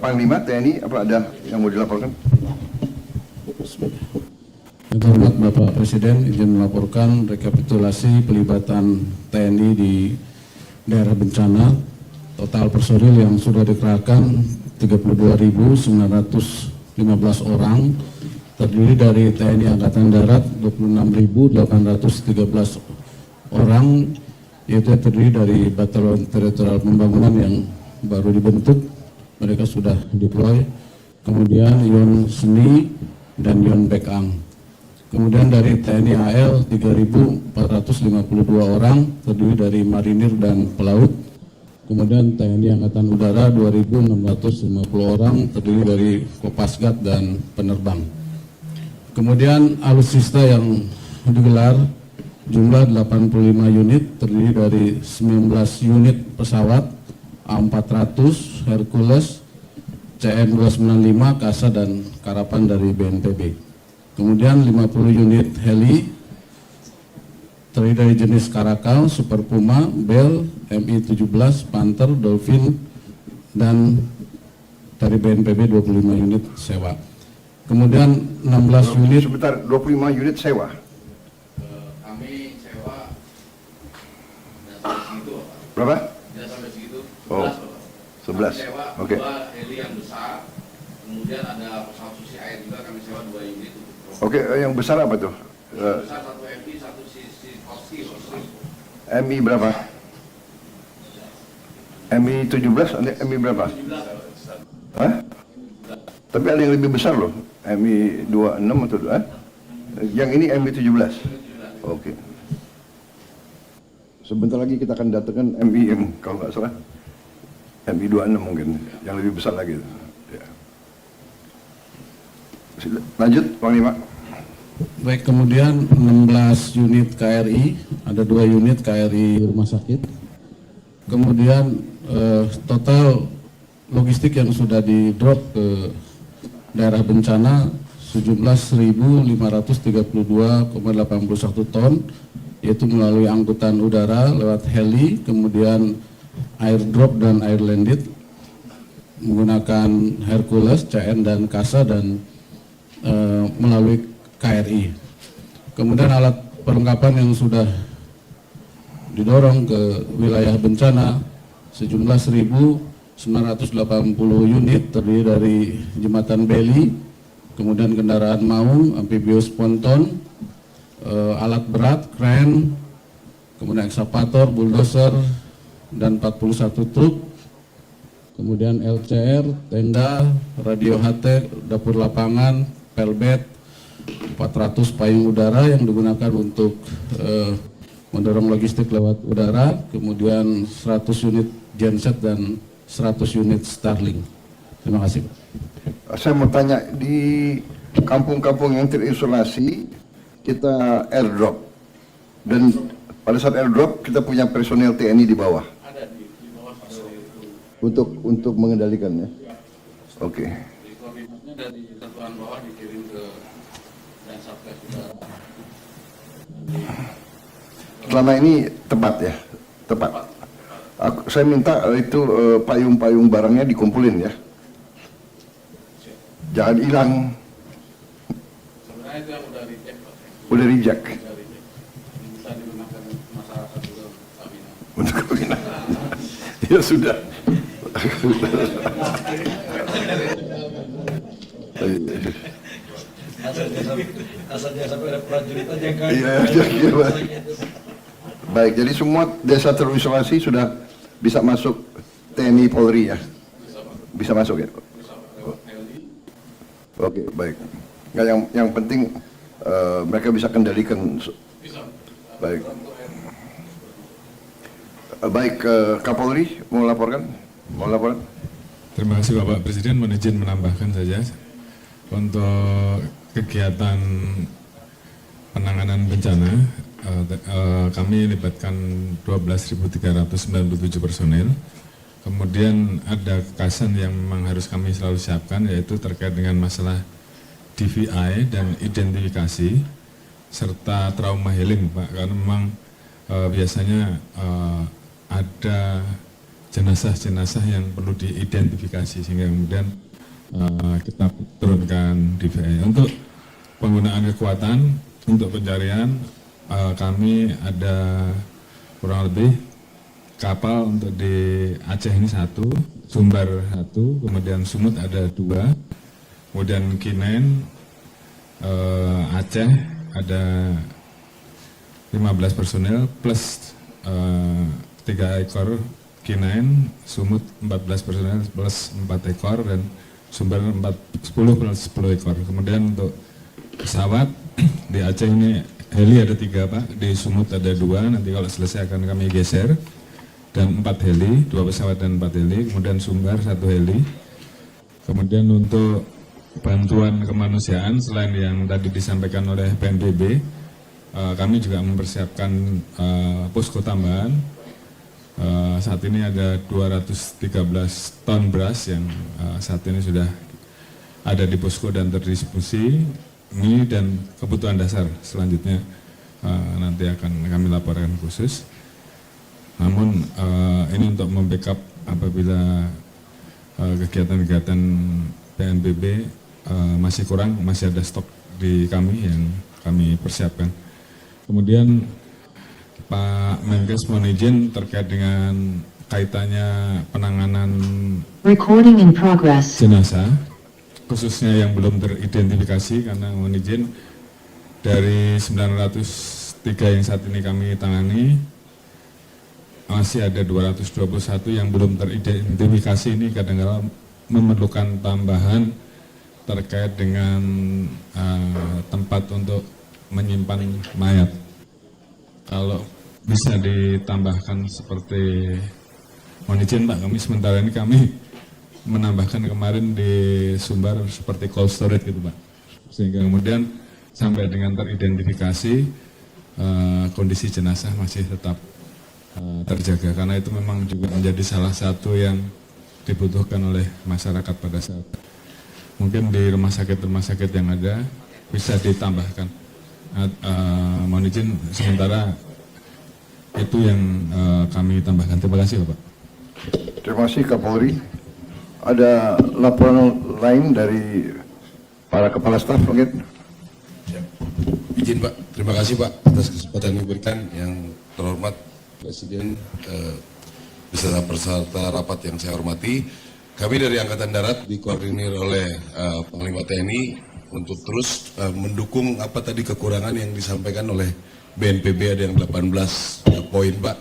Panglima TNI, apa ada yang mau dilaporkan? Yang terhormat Bapak Presiden, izin melaporkan rekapitulasi pelibatan TNI di daerah bencana. Total personil yang sudah dikerahkan 32.915 orang, terdiri dari TNI Angkatan Darat 26.813 orang, yaitu terdiri dari Batalion Teritorial Pembangunan yang baru dibentuk, mereka sudah deploy, kemudian Yon Seni dan Yon Bekang. Kemudian dari TNI AL 3.452 orang, terdiri dari marinir dan pelaut. Kemudian TNI Angkatan Udara 2.650 orang, terdiri dari Kopasgat dan penerbang. Kemudian alutsista yang digelar jumlah 85 unit, terdiri dari 19 unit pesawat A400, Hercules, CN-295, Kasa dan Karapan dari BNPB. Kemudian 50 unit heli terdiri dari jenis Karakal, Super Puma, Bell, Mi-17, Panther, Dolphin, dan dari BNPB 25 unit sewa. Kemudian 16 unit. Sebentar, 25 unit sewa. Kami sewa dan sampai segitu. Berapa? Dan sampai segitu. Oh, 11. Oke. Dua heli yang besar, kemudian ada pesawat susi air juga kami sewa 2 unit. Oke, yang besar apa tuh? Besar satu MI, satu Koski. MI berapa? MI 17, MI berapa? Hah? Tapi ada yang lebih besar loh, MI 26 atau yang ini MI 17. Oke. Sebentar lagi kita akan datangkan MIM kalau nggak salah. MI 26 mungkin, yang lebih besar lagi. Ya. Lanjut, Panglima. Baik, kemudian 16 unit KRI, ada 2 unit KRI rumah sakit. Kemudian total logistik yang sudah di drop ke daerah bencana sejumlah 1.532,81 ton, yaitu melalui angkutan udara lewat heli, kemudian airdrop dan air landed menggunakan Hercules, CN dan KASA, dan melalui KRI. Kemudian alat perlengkapan yang sudah didorong ke wilayah bencana sejumlah 1.980 unit, terdiri dari jembatan beli, kemudian kendaraan maung, amfibius ponton, alat berat, kren, kemudian ekskavator, bulldozer, dan 41 truk, kemudian LCR, tenda, radio HT, dapur lapangan, pelbet, 400 payung udara yang digunakan untuk mendorong logistik lewat udara, kemudian 100 unit genset dan 100 unit Starlink. Terima kasih. Saya mau tanya, di kampung-kampung yang terisolasi kita airdrop, dan pada saat airdrop kita punya personel TNI di bawah. Ada di bawah untuk mengendalikannya. Oke. koordinatnya dari satuan bawah dikirim ke dan Satgas Udara. Selama ini tepat ya, tepat. Saya minta itu payung-payung barangnya dikumpulin ya, jangan hilang. Sebenarnya itu yang udah reject, Pak. Udah reject. Bisa digunakan masyarakat juga Untuk kawinan. Ya sudah. Asalnya sampai ada prajurit aja kan. Iya. Baik, jadi semua desa terisolasi sudah bisa masuk TNI Polri ya? Bisa masuk ya? Oke, baik. Nggak, yang penting mereka bisa kendalikan. Baik. Baik, Kapolri mau laporkan? Mau laporan? Terima kasih Bapak Presiden. Mohon izin menambahkan saja untuk kegiatan penanganan bencana. Kami libatkan 12.397 personil. Kemudian ada kekasan yang memang harus kami selalu siapkan, yaitu terkait dengan masalah DVI dan identifikasi serta trauma healing, Pak. Karena memang biasanya ada jenazah-jenazah yang perlu diidentifikasi, sehingga kemudian kita turunkan DVI. Untuk penggunaan kekuatan untuk pencarian, kami ada kurang lebih kapal untuk di Aceh ini 1, Sumbar 1, kemudian Sumut ada 2, kemudian K9 Aceh ada 15 personel plus 3 ekor K9, Sumut 14 personel plus 4 ekor, dan Sumber 10 plus 10 ekor. Kemudian untuk pesawat di Aceh ini heli ada 3 Pak, di Sumut ada 2, nanti kalau selesai akan kami geser, dan 4 heli, 2 pesawat dan 4 heli, kemudian Sumbar 1 heli. Kemudian untuk bantuan kemanusiaan, selain yang tadi disampaikan oleh BNPB, kami juga mempersiapkan posko tambahan. Saat ini ada 213 ton beras yang saat ini sudah ada di posko dan terdistribusi. Ini dan kebutuhan dasar selanjutnya nanti akan kami laporkan khusus. Namun ini untuk membackup apabila kegiatan-kegiatan PNBB masih kurang, masih ada stok di kami yang kami persiapkan. Kemudian Pak Menkes mohon izin terkait dengan kaitannya penanganan Recording in progress. jenazah, khususnya yang belum teridentifikasi, karena mohon izin dari 903 yang saat ini kami tangani, masih ada 221 yang belum teridentifikasi. Ini kadang-kadang memerlukan tambahan terkait dengan tempat untuk menyimpan mayat. Kalau bisa ditambahkan seperti, mohon izin Pak, kami sementara ini kami menambahkan kemarin di Sumbar seperti cold storage gitu Pak, sehingga kemudian sampai dengan teridentifikasi kondisi jenazah masih tetap terjaga, karena itu memang juga menjadi salah satu yang dibutuhkan oleh masyarakat pada saat mungkin di rumah sakit yang ada bisa ditambahkan. Mohon izin sementara itu yang kami tambahkan. Terima kasih Bapak. Terima kasih Kapolri. Ada laporan lain dari para kepala staf mungkin? Izin Pak, terima kasih Pak atas kesempatan yang diberikan. Yang terhormat Presiden beserta peserta rapat yang saya hormati. Kami dari Angkatan Darat dikoordinir oleh Panglima TNI untuk terus mendukung apa tadi kekurangan yang disampaikan oleh BNPB, ada yang 18 poin Pak.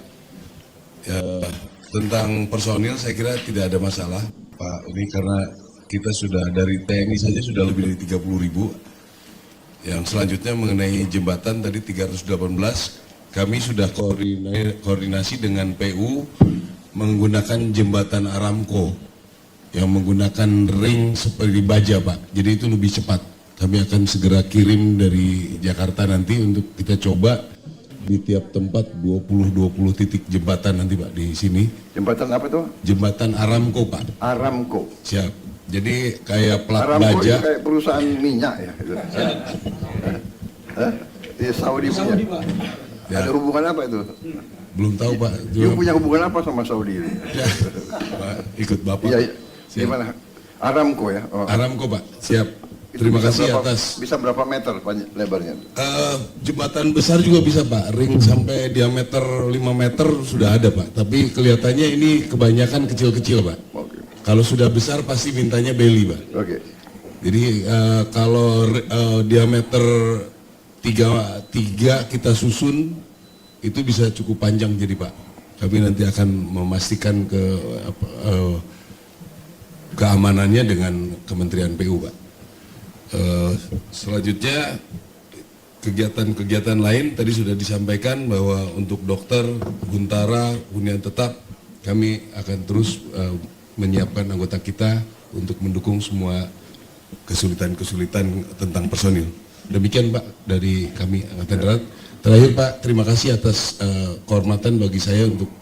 Tentang personil saya kira tidak ada masalah Pak, ini karena kita sudah dari TNI saja sudah lebih dari 30.000. Yang selanjutnya mengenai jembatan tadi 318, kami sudah koordinasi dengan PU menggunakan jembatan Aramco yang menggunakan ring seperti baja Pak, jadi itu lebih cepat. Kami akan segera kirim dari Jakarta nanti untuk kita coba di tiap tempat 20 titik jembatan nanti Pak di sini. Jembatan apa tuh? Jembatan Aramco Pak. Aramco. Siap. Jadi kayak plat Aramco baja. itu kayak perusahaan minyak ya. Di Saudi punya. Ya. Ada hubungan apa itu? Belum tahu Pak. You punya hubungan apa sama Saudi ini? Ya, Pak, ikut Bapak. Iya. Gimana? Aramco ya? Oh. Aramco Pak. Siap. Terima kasih atas. Bisa berapa meter lebarnya? Jembatan besar juga bisa Pak. Ring sampai diameter 5 meter sudah ada Pak. Tapi kelihatannya ini kebanyakan kecil-kecil Pak. Oke. Kalau sudah besar pasti mintanya beli Pak. Oke. Jadi kalau diameter 3 kita susun itu bisa cukup panjang jadi Pak. Kami nanti akan memastikan keamanannya dengan Kementerian PU Pak. Selanjutnya kegiatan-kegiatan lain tadi sudah disampaikan bahwa untuk dokter, Guntara, hunian tetap kami akan terus menyiapkan anggota kita untuk mendukung semua kesulitan-kesulitan tentang personil. Demikian Pak dari kami Angkatan Darat. Terakhir Pak, terima kasih atas kehormatan bagi saya untuk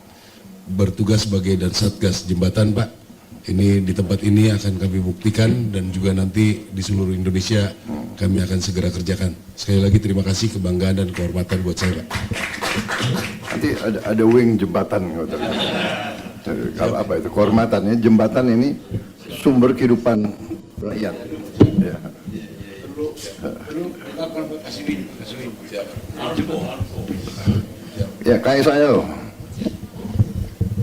bertugas sebagai Dansatgas Jembatan Pak. Ini di tempat ini akan kami buktikan dan juga nanti di seluruh Indonesia kami akan segera kerjakan. Sekali lagi terima kasih, kebanggaan dan kehormatan buat saya Pak. Nanti ada wing jembatan. Kalau apa itu kehormatannya, jembatan ini sumber kehidupan rakyat. Ya. Ya, kayak saya.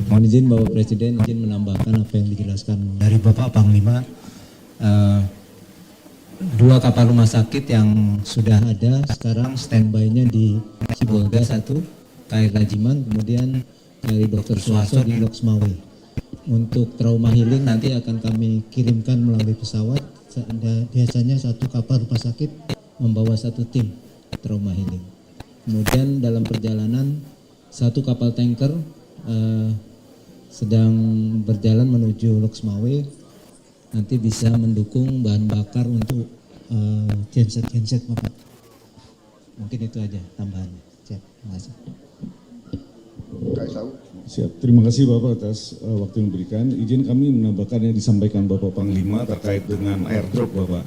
Mohon izin Bapak Presiden, izin menambahkan apa yang dijelaskan dari Bapak Panglima. 2 kapal rumah sakit yang sudah ada sekarang standby-nya di Sibolga 1, KRI Rajiman, kemudian dari Dr. Suharto di Loksmawe. Untuk trauma healing nanti akan kami kirimkan melalui pesawat. Biasanya 1 kapal rumah sakit membawa 1 tim trauma healing. Kemudian dalam perjalanan 1 kapal tanker sedang berjalan menuju Loksmawe, nanti bisa mendukung bahan bakar untuk genset Bapak. Mungkin itu aja tambahannya. Siap, terima kasih. Siap, terima kasih Bapak atas waktu yang diberikan. Izin kami menambahkan yang disampaikan Bapak Panglima terkait dengan airdrop Bapak.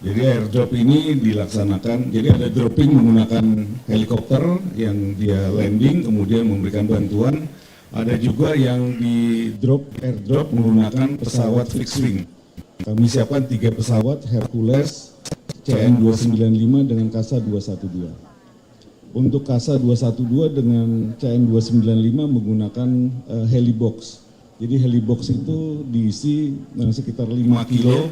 Jadi airdrop ini dilaksanakan, jadi ada dropping menggunakan helikopter yang dia landing kemudian memberikan bantuan. Ada juga yang di airdrop menggunakan pesawat fixed wing. Kami siapkan 3 pesawat Hercules CN295 dengan Kasa 212. Untuk Kasa 212 dengan CN295 menggunakan helibox. Jadi helibox itu diisi sekitar 5 kilo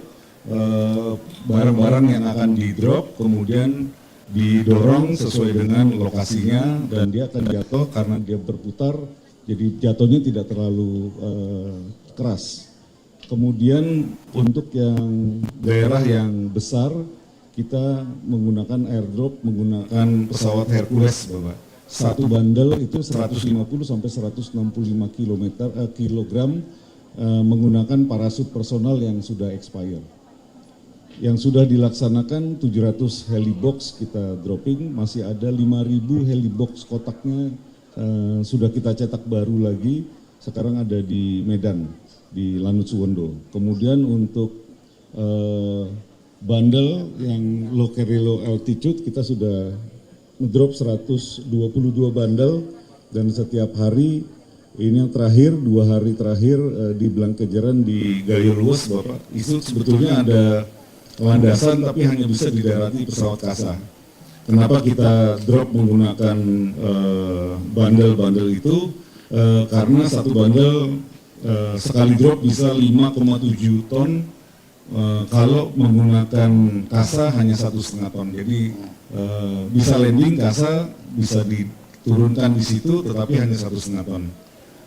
barang-barang yang akan di drop, kemudian didorong sesuai dengan lokasinya dan dia akan jatuh karena dia berputar. Jadi jatuhnya tidak terlalu keras. Kemudian untuk yang daerah yang besar, kita menggunakan airdrop, menggunakan pesawat Hercules, Bapak. Satu bandel itu 150 sampai 165 kilogram menggunakan parasut personal yang sudah expire. Yang sudah dilaksanakan 700 helibox kita dropping, masih ada 5.000 helibox kotaknya sudah kita cetak baru lagi, sekarang ada di Medan, di Lanut Suwondo. Kemudian untuk bandel yang low carry low altitude kita sudah ngedrop 122 bandel, dan setiap hari ini yang terakhir 2 hari terakhir di Blangkejeran di Gayo Luas, Bapak, itu sebetulnya ada landasan tapi hanya bisa didarati pesawat kasa. Kenapa kita drop menggunakan bandel-bandel itu? Karena satu bandel sekali drop bisa 5,7 ton, kalau menggunakan kasa hanya 1,5 ton. Jadi bisa landing kasa, bisa diturunkan di situ, tetapi hanya 1,5 ton.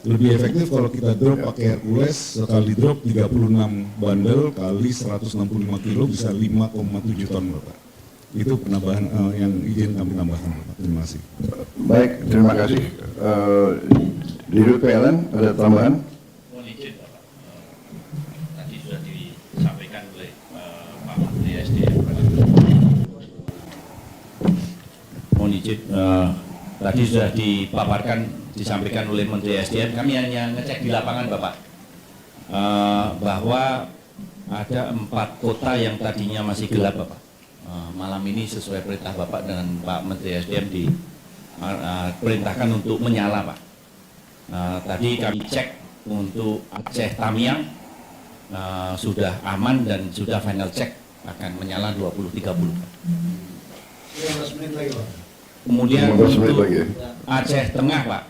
Lebih efektif kalau kita drop pakai Hercules, sekali drop 36 bandel kali 165 kilo bisa 5,7 ton, Bapak. Itu penambahan yang izin kami tambahkan, Bapak. Terima kasih. Baik, terima kasih. Dirut PLN ada tambahan? Mohon izin, Bapak. Tadi sudah disampaikan oleh Pak Menteri SDM. Mohon izin, tadi sudah disampaikan oleh Menteri SDM. Kami hanya ngecek di lapangan, Bapak, bahwa ada 4 kota yang tadinya masih gelap, Bapak. Malam ini sesuai perintah Bapak dengan Pak Menteri SDM diperintahkan untuk menyala, Pak. Tadi kami cek untuk Aceh Tamiang sudah aman dan sudah final check akan menyala 20.30. 15 menit lagi, Pak. Kemudian untuk Aceh Tengah, Pak,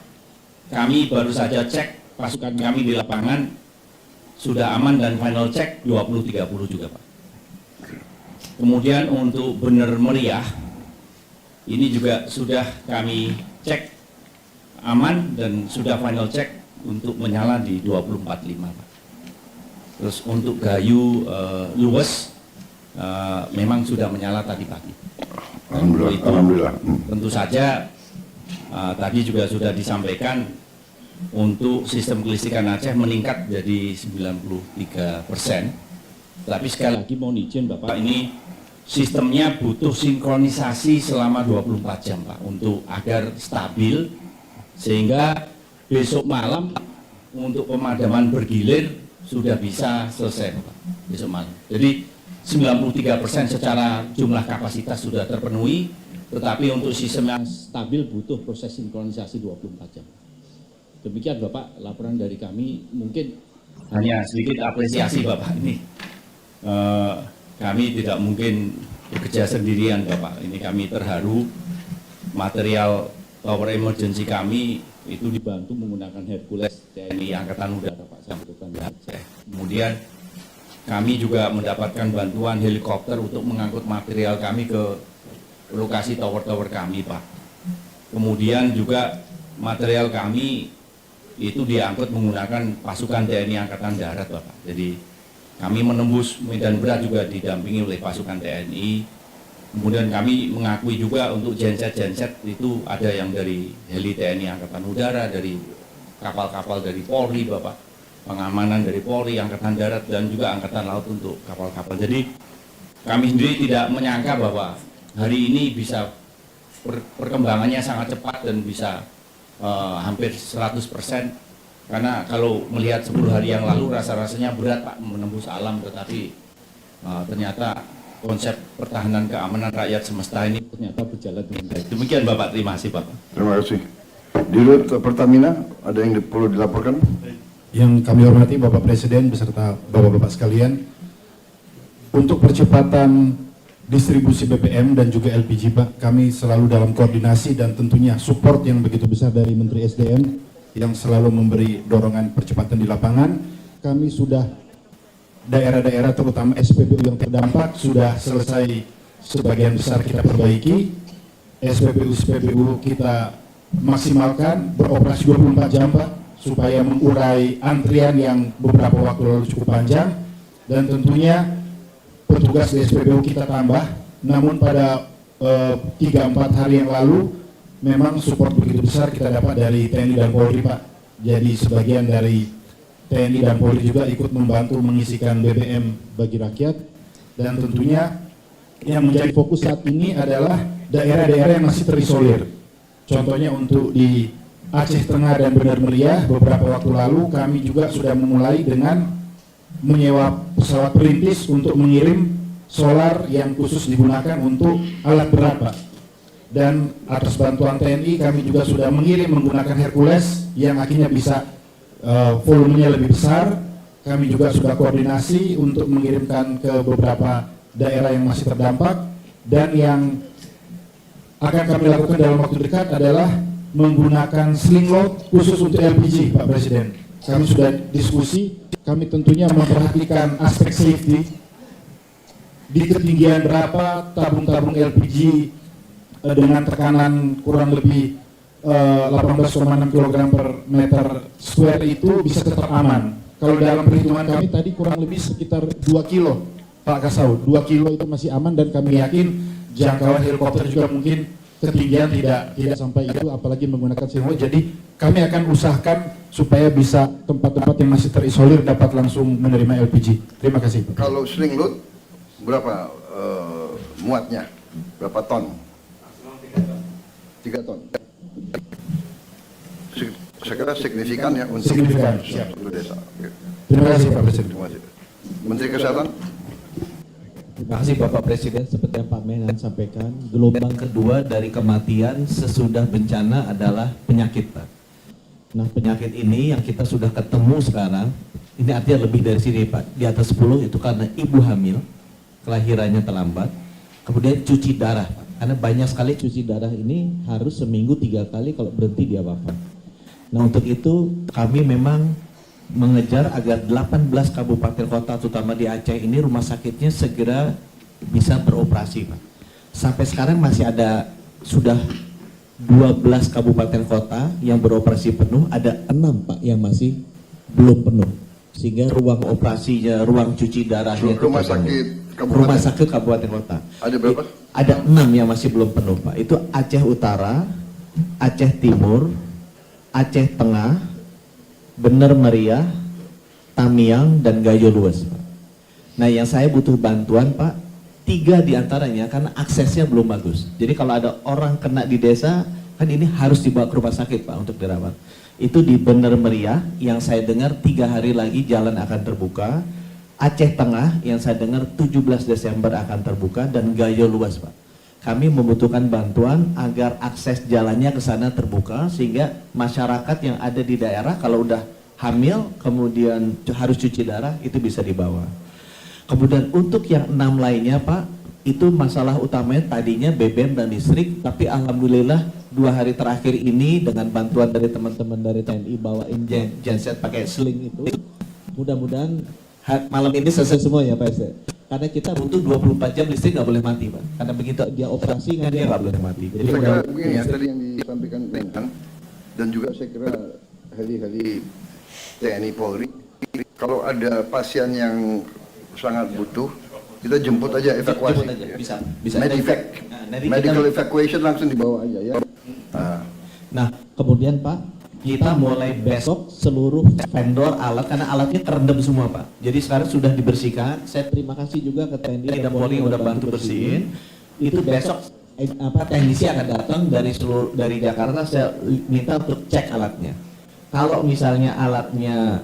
kami baru saja cek pasukan kami di lapangan sudah aman dan final check 20.30 juga, Pak. Kemudian untuk Bener Meriah ini juga sudah kami cek aman dan sudah final check untuk menyala di 24.5, Pak. Terus untuk Gayo Luas memang sudah menyala tadi pagi. Alhamdulillah. Tentu saja tadi juga sudah disampaikan untuk sistem kelistrikan Aceh meningkat jadi 93%. Tapi sekali lagi mohon izin Bapak, ini sistemnya butuh sinkronisasi selama 24 jam, Pak, untuk agar stabil sehingga besok malam untuk pemadaman bergilir sudah bisa selesai, Pak, besok malam. Jadi 93% secara jumlah kapasitas sudah terpenuhi, tetapi untuk sistem yang stabil butuh proses sinkronisasi 24 jam. Demikian Bapak laporan dari kami, mungkin hanya sedikit apresiasi Bapak ini. Kami tidak mungkin bekerja sendirian, Bapak. Ini kami terharu, material tower emergency kami itu dibantu menggunakan Hercules TNI Angkatan Udara, Pak, sampai di Aceh. Kemudian kami juga mendapatkan bantuan helikopter untuk mengangkut material kami ke lokasi tower-tower kami, Pak. Kemudian juga material kami itu diangkut menggunakan pasukan TNI Angkatan Darat, Bapak. Jadi kami menembus medan berat juga didampingi oleh pasukan TNI. Kemudian kami mengakui juga untuk genset-genset itu ada yang dari heli TNI Angkatan Udara, dari kapal-kapal dari Polri, Bapak, pengamanan dari Polri, Angkatan Darat, dan juga Angkatan Laut untuk kapal-kapal. Jadi kami sendiri tidak menyangka bahwa hari ini bisa perkembangannya sangat cepat dan bisa hampir 100%. Karena kalau melihat 10 hari yang lalu rasa-rasanya berat, Pak, menembus alam, tetapi ternyata konsep pertahanan keamanan rakyat semesta ini ternyata berjalan dengan baik. Demikian Bapak, terima kasih Bapak. Terima kasih. Dirut Pertamina, ada yang perlu dilaporkan? Yang kami hormati Bapak Presiden beserta Bapak-Bapak sekalian, untuk percepatan distribusi BBM dan juga LPG, Pak, kami selalu dalam koordinasi dan tentunya support yang begitu besar dari Menteri SDM yang selalu memberi dorongan percepatan di lapangan. Kami sudah daerah-daerah terutama SPBU yang terdampak sudah selesai sebagian besar kita perbaiki. SPBU kita maksimalkan beroperasi 24 jam, Pak, supaya mengurai antrian yang beberapa waktu lalu cukup panjang, dan tentunya petugas di SPBU kita tambah. Namun pada 3-4 hari yang lalu memang support begitu besar kita dapat dari TNI dan Polri, Pak. Jadi sebagian dari TNI dan Polri juga ikut membantu mengisikan BBM bagi rakyat, dan tentunya yang menjadi fokus saat ini adalah daerah-daerah yang masih terisolir. Contohnya untuk di Aceh Tengah dan Bener Meriah, beberapa waktu lalu kami juga sudah memulai dengan menyewa pesawat perintis untuk mengirim solar yang khusus digunakan untuk alat berat, Pak. Dan atas bantuan TNI kami juga sudah mengirim menggunakan Hercules yang akhirnya bisa volumenya lebih besar. Kami juga sudah koordinasi untuk mengirimkan ke beberapa daerah yang masih terdampak, dan yang akan kami lakukan dalam waktu dekat adalah menggunakan sling load khusus untuk LPG, Pak Presiden. Kami sudah diskusi, kami tentunya memperhatikan aspek safety, di ketinggian berapa tabung-tabung LPG dengan tekanan kurang lebih 18,6 kg per meter square itu bisa tetap aman. Kalau dalam perhitungan kami tadi kurang lebih sekitar 2 kilo, Pak Kasau, 2 kilo itu masih aman, dan kami yakin jangkauan helikopter juga mungkin ketinggian tidak sampai itu, apalagi menggunakan sling. Jadi kami akan usahakan supaya bisa tempat-tempat yang masih terisolir dapat langsung menerima LPG. Terima kasih. Kalau sling load berapa muatnya? Berapa ton? 3 ton. Saya kira signifikan ya untuk signifikan. Satu desa. Oke. Terima kasih Pak Presiden. Terima kasih. Menteri Kesehatan. Terima kasih Bapak Presiden. Seperti yang Pak Menhan sampaikan, gelombang kedua dari kematian sesudah bencana adalah penyakit, Pak. Nah, penyakit ini yang kita sudah ketemu sekarang, ini artinya lebih dari sini, Pak. Di atas 10 itu karena ibu hamil, kelahirannya terlambat, kemudian cuci darah, Pak. Karena banyak sekali cuci darah ini harus seminggu 3 kali, kalau berhenti dia wafat. Nah, untuk itu kami memang mengejar agar 18 kabupaten kota, terutama di Aceh ini, rumah sakitnya segera bisa beroperasi, Pak. Sampai sekarang masih ada, sudah 12 kabupaten kota yang beroperasi penuh, ada 6, Pak, yang masih belum penuh. Sehingga ruang operasinya, ruang cuci darahnya, rumah sakit kabupaten. Rumah sakit kabupaten kota. Ada berapa? Ada 6 yang masih belum penuh, Pak. Itu Aceh Utara, Aceh Timur, Aceh Tengah, Bener Meriah, Tamiang, dan Gayo Luas, Pak. Nah, yang saya butuh bantuan, Pak, 3 diantaranya karena aksesnya belum bagus. Jadi kalau ada orang kena di desa, kan ini harus dibawa ke rumah sakit, Pak, untuk dirawat. Itu di Bener Meriah, yang saya dengar 3 hari lagi jalan akan terbuka. Aceh Tengah, yang saya dengar 17 Desember akan terbuka, dan Gayo Luas, Pak. Kami membutuhkan bantuan agar akses jalannya ke sana terbuka, sehingga masyarakat yang ada di daerah kalau udah hamil, kemudian harus cuci darah, itu bisa dibawa. Kemudian untuk yang 6 lainnya, Pak, itu masalah utamanya tadinya BBM dan listrik, tapi alhamdulillah 2 hari terakhir ini dengan bantuan dari teman-teman dari TNI bawain genset pakai sling itu, mudah-mudahan malam ini selesai semua ya Pak SD. Karena kita butuh 24 jam listrik, nggak boleh mati, Pak. Karena begitu dia operasi kan dia nggak boleh mati. Jadi saya kira begini ya, tadi yang disampaikan Menhan, dan juga saya kira heli-heli TNI Polri, kalau ada pasien yang sangat butuh, kita jemput aja, evakuasi. Jemput aja, bisa. Medivac, medical evacuation langsung dibawa aja ya. Nah, kemudian Pak, kita mulai besok seluruh vendor alat, karena alatnya terendam semua, Pak. Jadi sekarang sudah dibersihkan. Saya terima kasih juga ke TNI dan Polri yang udah bantu bersihin. Itu besok teknisi akan datang dari Jakarta. Saya minta untuk cek alatnya. Kalau misalnya alatnya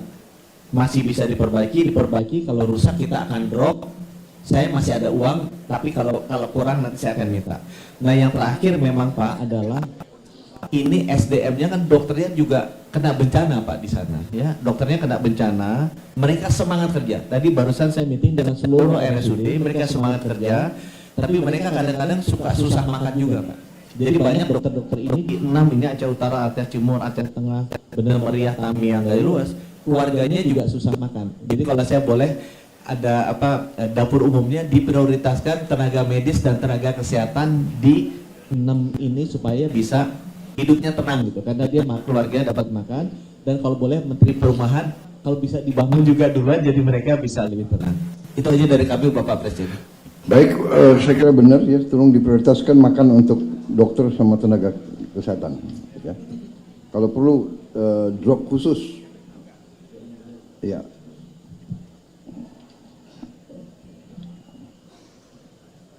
masih bisa diperbaiki. Kalau rusak kita akan drop. Saya masih ada uang, tapi kalau kurang nanti saya akan minta. Nah, yang terakhir memang Pak adalah ini SDM-nya kan, dokternya juga kena bencana, Pak, di sana ya. Dokternya kena bencana, mereka semangat kerja. Tadi barusan saya meeting dengan seluruh RSUD, mereka semangat kerja, tapi mereka kadang-kadang suka susah makan juga, Pak. Jadi banyak dokter-dokter ini di 6 ini, Aceh Utara, Aceh Timur, Aceh Tengah, Bener Meriah, Tamiang, Gayo Luas, keluarganya juga susah makan. Jadi kalau saya boleh ada dapur umumnya diprioritaskan tenaga medis dan tenaga kesehatan di 6 ini supaya bisa hidupnya tenang gitu, karena dia keluarganya dapat makan. dan kalau boleh Menteri Perumahan kalau bisa dibangun juga duluan jadi mereka bisa lebih tenang. Itu aja dari kami Bapak Presiden. Baik, saya kira benar ya, tolong diprioritaskan makan untuk dokter sama tenaga kesehatan. Ya. Kalau perlu drop khusus, ya.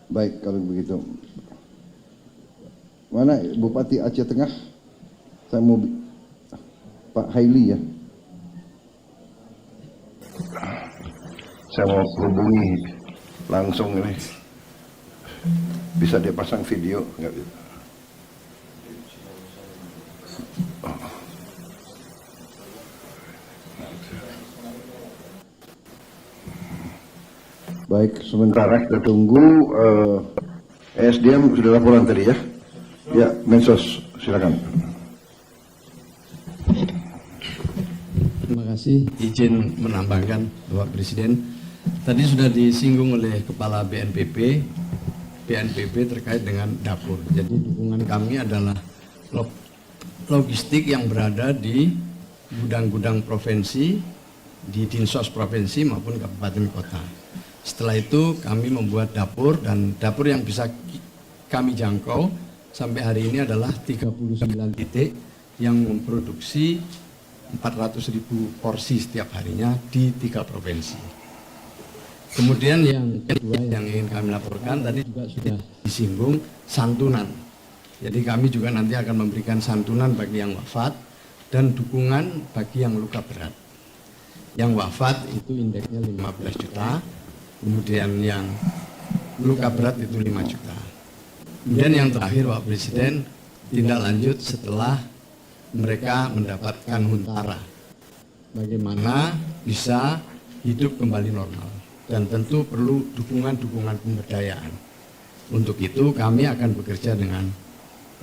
Baik kalau begitu. Mana Bupati Aceh Tengah? Saya mau Pak Haili ya. Saya mau hubungi langsung ini. Bisa dia pasang video nggak? Baik, sementara kita tunggu. SDM sudah laporan tadi ya. Ya, Mensos silakan. Terima kasih, izin menambahkan Bapak Presiden. Tadi sudah disinggung oleh Kepala BNPB terkait dengan dapur. Jadi dukungan kami adalah logistik yang berada di gudang-gudang provinsi, di Dinsos provinsi maupun kabupaten kota. Setelah itu kami membuat dapur, dan dapur yang bisa kami jangkau sampai hari ini adalah 39 titik yang memproduksi 400.000 porsi setiap harinya di 3 provinsi. Kemudian yang kedua yang ingin kami laporkan tadi juga sudah disinggung, santunan. Jadi kami juga nanti akan memberikan santunan bagi yang wafat dan dukungan bagi yang luka berat. Yang wafat itu indeksnya 15 juta, kemudian yang luka berat itu 5 juta. Kemudian yang terakhir Pak Presiden, tindak lanjut setelah mereka mendapatkan huntara, bagaimana bisa hidup kembali normal, dan tentu perlu dukungan-dukungan pemberdayaan. Untuk itu kami akan bekerja dengan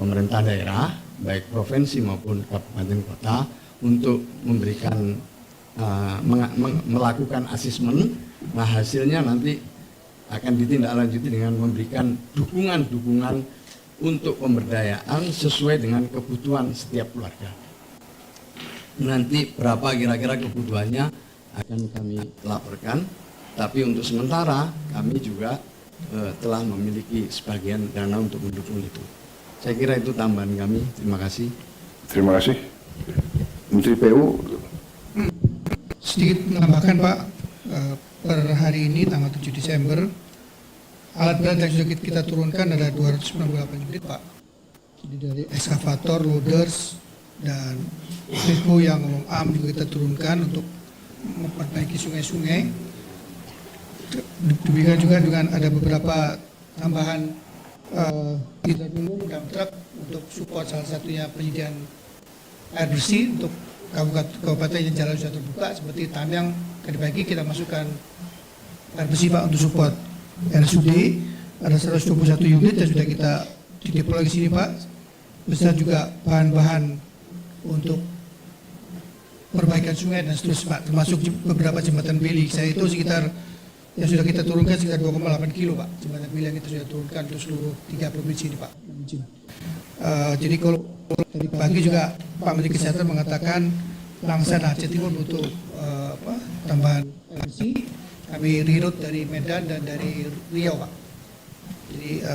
pemerintah daerah, baik provinsi maupun kabupaten kota, untuk memberikan melakukan asesmen. Nah, hasilnya nanti akan ditindaklanjuti dengan memberikan dukungan-dukungan untuk pemberdayaan sesuai dengan kebutuhan setiap keluarga. Nanti berapa kira-kira kebutuhannya akan kami laporkan, tapi untuk sementara kami juga telah memiliki sebagian dana untuk mendukung itu. Saya kira itu tambahan kami. Terima kasih. Terima kasih. Menteri PU. Sedikit menambahkan Pak, per hari ini tanggal 7 Desember alat berat yang sudah kita turunkan ada 298 unit Pak. Jadi dari ekskavator, loaders, dan beko yang am juga kita turunkan untuk memperbaiki sungai-sungai. Demikian juga dengan ada beberapa tambahan tidak umum dan truk untuk support, salah satunya penyediaan air bersih untuk kabupaten yang jalan sudah terbuka seperti Tamiang. Dibagi kita masukkan air bersih Pak untuk support RSUD. Ada 121 unit yang sudah kita dideploy di sini Pak, besar juga bahan-bahan untuk perbaikan sungai dan seterusnya Pak, termasuk beberapa jembatan beli. Saya itu sekitar yang sudah kita turunkan sekitar 2,8 kilo Pak, jembatan beli yang kita sudah turunkan untuk seluruh 3 provinsi ini Pak. Jadi kalau tadi pagi juga Pak Menteri Kesehatan mengatakan Langsa dan Aceh Timur butuh tambahan energi. Kami reroute dari Medan dan dari Riau Pak. Jadi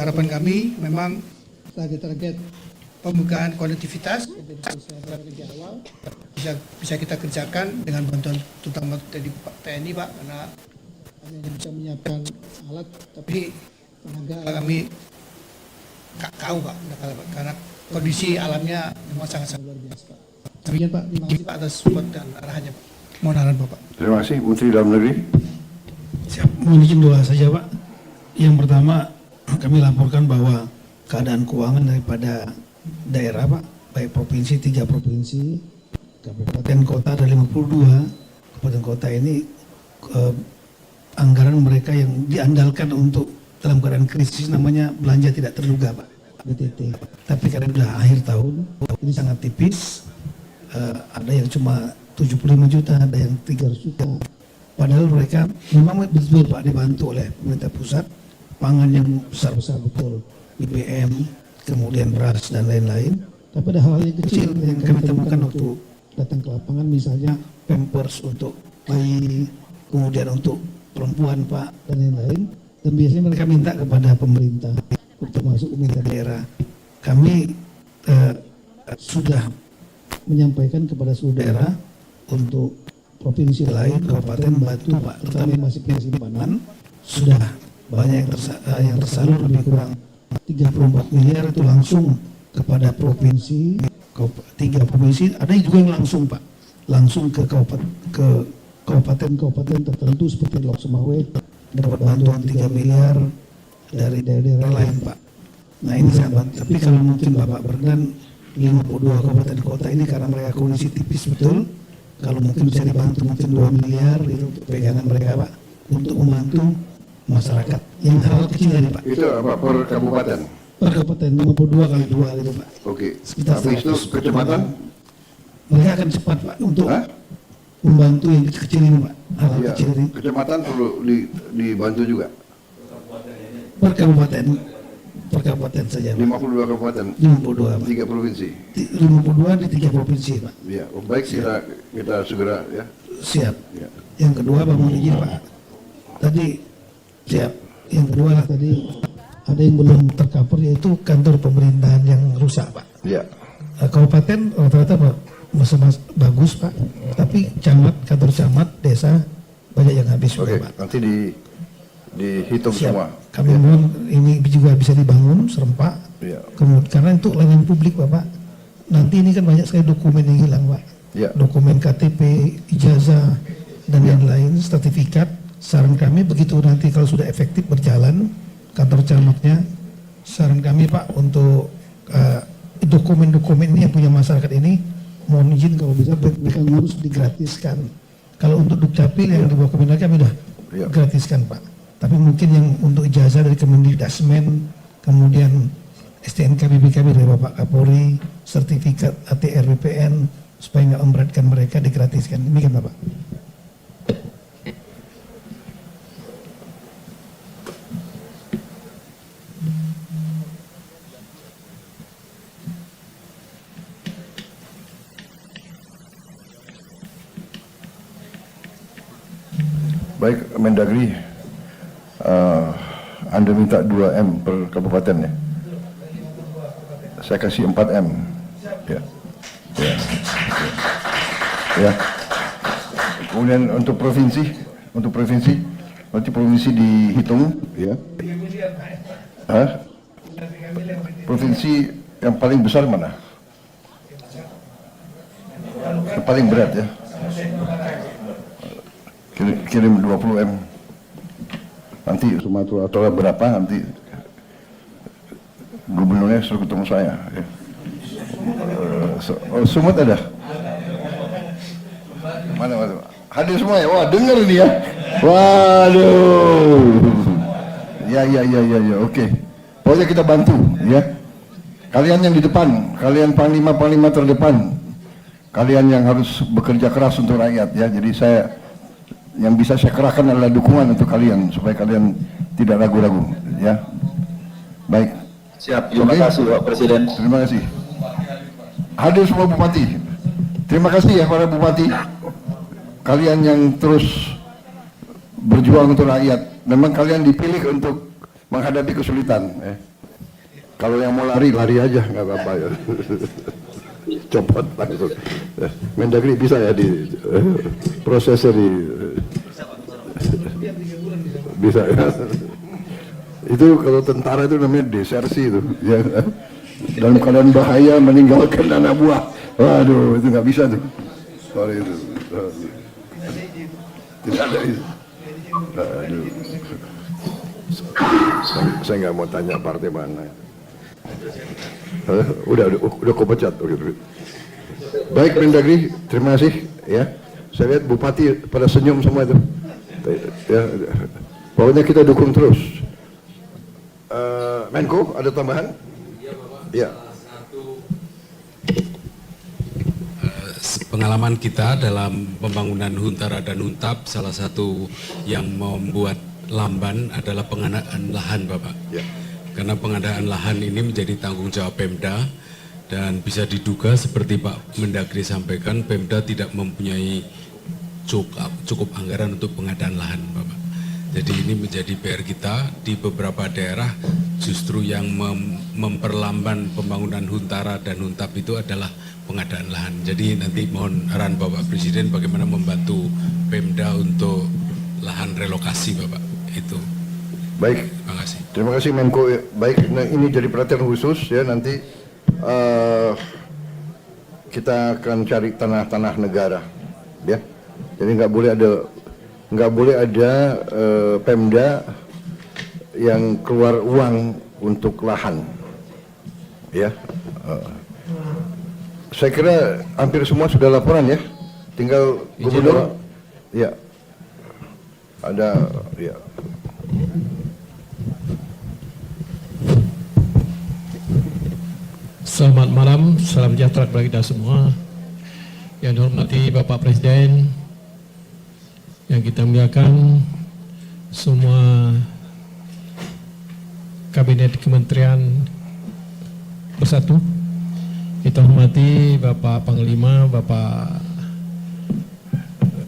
harapan kami memang target-target pembukaan konektivitas yang saya di awal bisa kita kerjakan dengan bantuan terutama dari TNI Pak, karena kami hanya bisa menyiapkan alat tapi tenaga kami kau Pak, karena kondisi alamnya memang sangat luar biasa Pak. Demikian Pak, terima kasih Pak atas support dan arahannya Pak. Mohon arahan Bapak. Terima kasih Menteri Dalam Negeri. Siap, mohon izin dua saja Pak. Yang pertama kami laporkan bahwa keadaan keuangan daripada daerah Pak, baik provinsi 3 provinsi, kabupaten kota ada 52. Kabupaten kota ini anggaran mereka yang diandalkan untuk dalam keadaan krisis namanya belanja tidak terduga Pak, BTT. Tapi karena sudah akhir tahun ini sangat tipis. Ada yang cuma 75 juta, ada yang 300 juta. Padahal mereka memang betul Pak dibantu oleh pemerintah pusat, pangan yang besar-besar betul, BBM, kemudian beras dan lain-lain. Tapi ada hal yang kecil yang kami temukan waktu datang ke lapangan, misalnya pampers untuk bayi, kemudian untuk perempuan Pak, dan lain-lain. Dan biasanya mereka minta kepada pemerintah, termasuk pemerintah daerah. Kami sudah menyampaikan kepada seluruh daerah untuk provinsi lain, kabupaten bantu Pak, terutama yang masih punya simpanan, sudah banyak yang tersalur lebih kurang 34 miliar itu langsung kepada provinsi, 3 provinsi, ada juga yang langsung Pak, langsung ke kabupaten tertentu seperti Lok Semawe, dapat bantuan 3 miliar dari daerah-daerah lain Pak. Nah ini sangat, tapi kalau mungkin Bapak berkenan 52 kabupaten kota ini karena mereka kondisi tipis betul, kalau mungkin bisa dibantu mungkin 2 miliar itu untuk pegangan mereka Pak, untuk membantu masyarakat yang hal kecil tadi Pak. Itu apa per kabupaten? Per kabupaten 52 kali 2 gitu Pak. Oke. Sekitar Habis itu 100. kecamatan? Mereka akan cepat Pak untuk membantu yang kecil-kecil ini Pak. Hal Ya, kecil ini kecamatan perlu dibantu juga. per kabupaten saja Pak. 52 kabupaten. 52 Pak. 3 provinsi. 52 di 3 provinsi Pak. Ya, baik kita segera ya. Siap. Ya. Yang kedua Pak, mohon izin Pak. Tadi siap. Yang kedua lah tadi ada yang belum tercover yaitu kantor pemerintahan yang rusak Pak. Ya. Kabupaten rata-rata Pak masih bagus Pak. Tapi camat, kantor camat, desa banyak yang habis Oke, Pak. nanti dihitung Siap. semua. Kami mohon ini juga bisa dibangun serempak. Ya. Kemudian karena untuk layanan publik Bapak. Nanti ini kan banyak sekali dokumen yang hilang Pak. Ya. Dokumen KTP, ijazah dan lain-lain, sertifikat. Saran kami begitu nanti kalau sudah efektif berjalan kantor camatnya, saran kami Pak untuk dokumen-dokumen ini yang punya masyarakat ini mohon izin kalau bisa mereka ngurus digratiskan. Kalau untuk Dukcapil yang di bawah Kementerian kami udah gratiskan Pak. Tapi mungkin yang untuk ijazah dari Kemendikdasmen, kemudian STNK BPKB dari Bapak Kapolri, sertifikat ATR BPN supaya nggak memberatkan mereka digratiskan. Demikian Bapak. Baik, Mendagri, Anda minta 2M per kabupaten ya? Saya kasih 4M. Ya. Ya. Ya. Kemudian untuk provinsi, nanti provinsi dihitung, ya. Hah? Provinsi yang paling besar mana? Yang paling berat ya? Kirim 20M. Nanti Sumatera Utara berapa nanti gubernurnya suruh ketemu saya. Ya. Sumut ada? Mana? Hadir semua ya? Wah, dengar ini ya. Waduh. Ya, oke. Pokoknya kita bantu ya. Kalian yang di depan, kalian panglima terdepan. Kalian yang harus bekerja keras untuk rakyat ya. Jadi yang bisa saya kerahkan adalah dukungan untuk kalian supaya kalian tidak ragu-ragu ya. Baik. Siap, terima kasih Pak Presiden. Terima kasih. Hadir semua bupati. Terima kasih ya para bupati. Kalian yang terus berjuang untuk rakyat. Memang kalian dipilih untuk menghadapi kesulitan. Kalau yang mau lari aja, nggak apa-apa ya. Copot langsung. Mendagri bisa ya di prosesnya bisa ya. Itu kalau tentara itu namanya desersi itu ya. Dalam keadaan bahaya meninggalkan anak buah. Waduh, itu nggak bisa tuh. Sorry itu. Tidak ada itu. Aduh. Saya nggak mau tanya partai mana. Udah kau pecat. Baik Mendagri, terima kasih ya. Saya lihat bupati pada senyum semua itu. Ya, pokoknya kita dukung terus. Menko ada tambahan? Iya. Pengalaman kita dalam pembangunan Huntara dan Huntap, salah satu yang membuat lamban adalah pengadaan lahan, Bapak. Ya. Karena pengadaan lahan ini menjadi tanggung jawab Pemda Dan bisa diduga seperti Pak Mendagri sampaikan, Pemda tidak mempunyai cukup anggaran untuk pengadaan lahan, Bapak. Jadi ini menjadi PR kita di beberapa daerah, justru yang memperlambat pembangunan Huntara dan Huntap itu adalah pengadaan lahan. Jadi nanti mohon arahan Bapak Presiden bagaimana membantu Pemda untuk lahan relokasi, Bapak. Itu. Baik. Terima kasih. Terima kasih Menko. Baik, nah ini jadi perhatian khusus ya, nanti kita akan cari tanah-tanah negara, ya. Jadi nggak boleh ada Pemda yang keluar uang untuk lahan, ya. Saya kira hampir semua sudah laporan ya, tinggal Gubernur, ya. Ada, ya. Selamat malam, salam sejahtera kepada kita semua. Yang dihormati Bapak Presiden, yang kita muliakan semua Kabinet Kementerian bersatu. Kita hormati Bapak Panglima, Bapak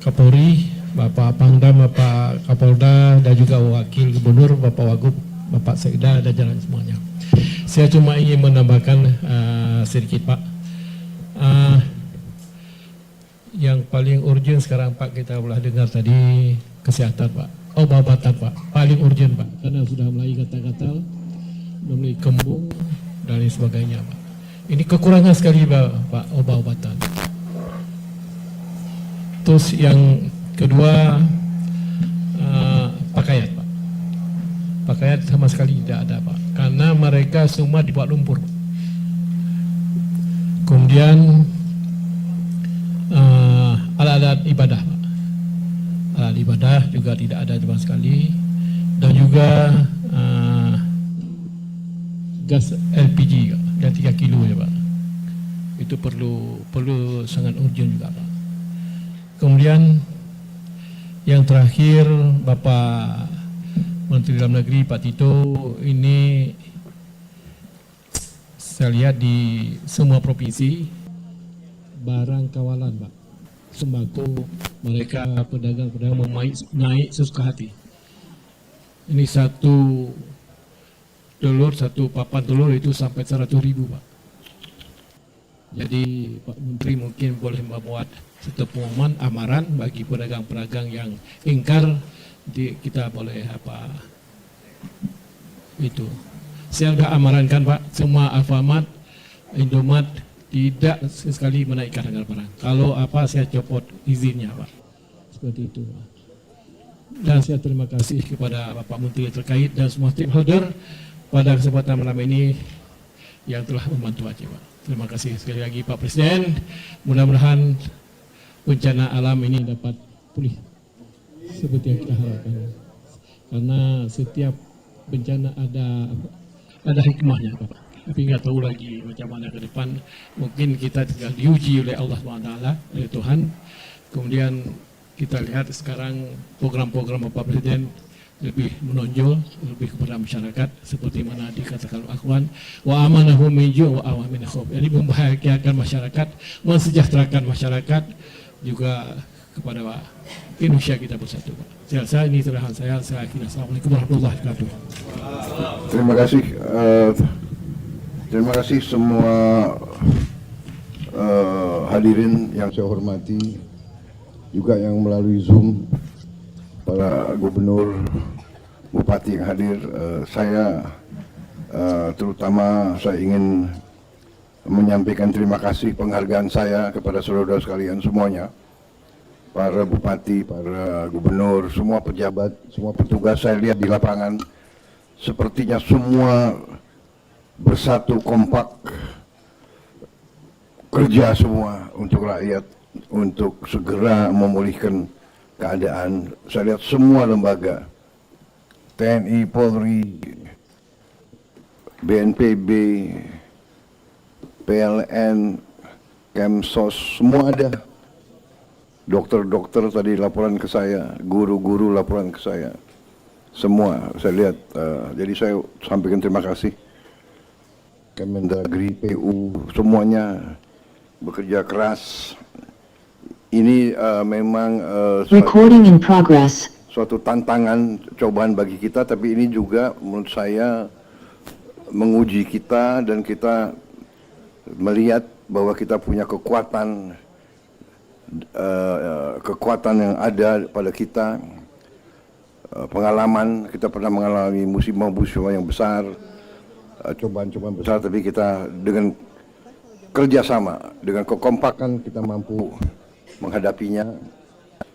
Kapolri, Bapak Pangdam, Bapak Kapolda, dan juga Wakil Gubernur, Bapak Wagub, Bapak Sekda, dan jalan semuanya. Saya cuma ingin menambahkan sedikit, Pak. Yang paling urgent sekarang, Pak, kita boleh dengar tadi kesehatan, Pak. Obat-obatan, Pak. Paling urgent, Pak. Karena sudah mulai gatal-gatal, sudah mulai kembung, dan lain sebagainya, Pak. Ini kekurangan sekali, Pak, obat-obatan. Terus yang kedua, pakaian, Pak. Pakaian sama sekali tidak ada, Pak. Karena mereka semua dibuat lumpur. Kemudian alat-alat ibadah, Pak. Alat ibadah juga tidak ada sama sekali. Dan juga gas LPG yang 3 kilo ya, Pak. Itu perlu sangat urgent juga, Pak. Kemudian yang terakhir, Bapak Menteri Dalam Negeri Pak Tito, ini saya lihat di semua provinsi barang kawalan, Pak, sembako, mereka pedagang-pedagang naik sesuka hati. Ini satu papan telur itu sampai 100.000, Pak. Jadi Pak Menteri mungkin boleh membuat satu pengumuman amaran bagi pedagang-pedagang yang ingkar. Kita boleh itu. Saya sudah amarankan, Pak, semua Alfamart, Indomaret tidak sekali menaikkan harga barang. Kalau saya copot izinnya, Pak. Seperti itu, Pak. Dan saya terima kasih kepada Bapak Menteri terkait dan semua stakeholder pada kesempatan malam ini yang telah membantu Aceh, Pak. Terima kasih sekali lagi Pak Presiden. Mudah-mudahan bencana alam ini dapat pulih seperti yang kita harapkan, karena setiap bencana ada hikmahnya, Pak. Tapi nggak tahu lagi macam mana ke depan. Mungkin kita tinggal diuji oleh Allah SWT, oleh Tuhan. Kemudian kita lihat sekarang program-program Bapak Presiden lebih menonjol, lebih kepada masyarakat, seperti mana dikatakan Al-Quran, wa amanahum min ju' wa awamin khawf. Jadi membahagiakan masyarakat, mensejahterakan masyarakat, juga kepada Indonesia kita bersatu, Pak. Saya ini terakhir saya akhirnya. Assalamualaikum warahmatullahi wabarakatuh. Terima kasih semua hadirin yang saya hormati, juga yang melalui Zoom, para gubernur, bupati yang hadir. Saya terutama saya ingin menyampaikan terima kasih, penghargaan saya kepada saudara-saudara sekalian semuanya, para bupati, para gubernur, semua pejabat, semua petugas. Saya lihat di lapangan sepertinya semua bersatu kompak, kerja semua untuk rakyat, untuk segera memulihkan keadaan. Saya lihat semua lembaga, TNI, Polri, BNPB, PLN, Kemsos, semua ada. Dokter-dokter tadi laporan ke saya, guru-guru laporan ke saya, semua saya lihat. Jadi saya sampaikan terima kasih. Kemendagri, PU, semuanya bekerja keras. Ini memang Recording in progress. suatu tantangan, cobaan bagi kita, tapi ini juga menurut saya menguji kita dan kita melihat bahwa kita punya kekuatan yang ada pada kita, pengalaman, kita pernah mengalami musibah-musibah yang besar, cobaan-cobaan besar, tapi kita dengan kerjasama, dengan kekompakan kita mampu menghadapinya.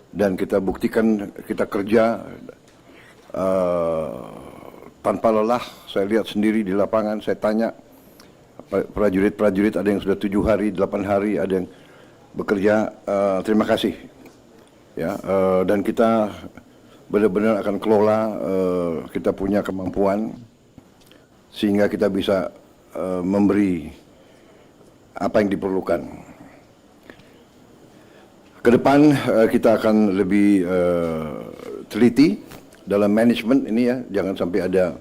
Dan kita buktikan kita kerja tanpa lelah. Saya lihat sendiri di lapangan, saya tanya prajurit-prajurit, ada yang sudah 7 hari, 8 hari, ada yang bekerja. Terima kasih ya, dan kita benar-benar akan kelola, kita punya kemampuan sehingga kita bisa memberi apa yang diperlukan. Ke depan kita akan lebih teliti dalam manajemen ini ya, jangan sampai ada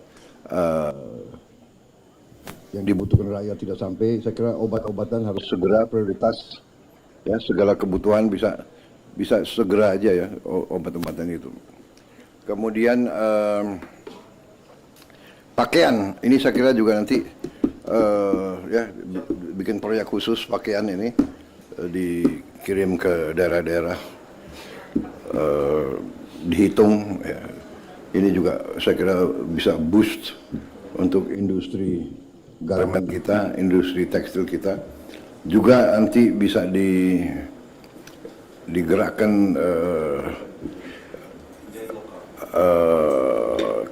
yang dibutuhkan rakyat tidak sampai. Saya kira obat-obatan harus segera prioritas ya, segala kebutuhan bisa segera aja ya obat-obatan itu. Kemudian pakaian ini saya kira juga nanti ya bikin proyek khusus pakaian ini dikirim ke daerah-daerah, dihitung ya. Ini juga saya kira bisa boost untuk industri garment kita, industri tekstil kita. Juga nanti bisa digerakkan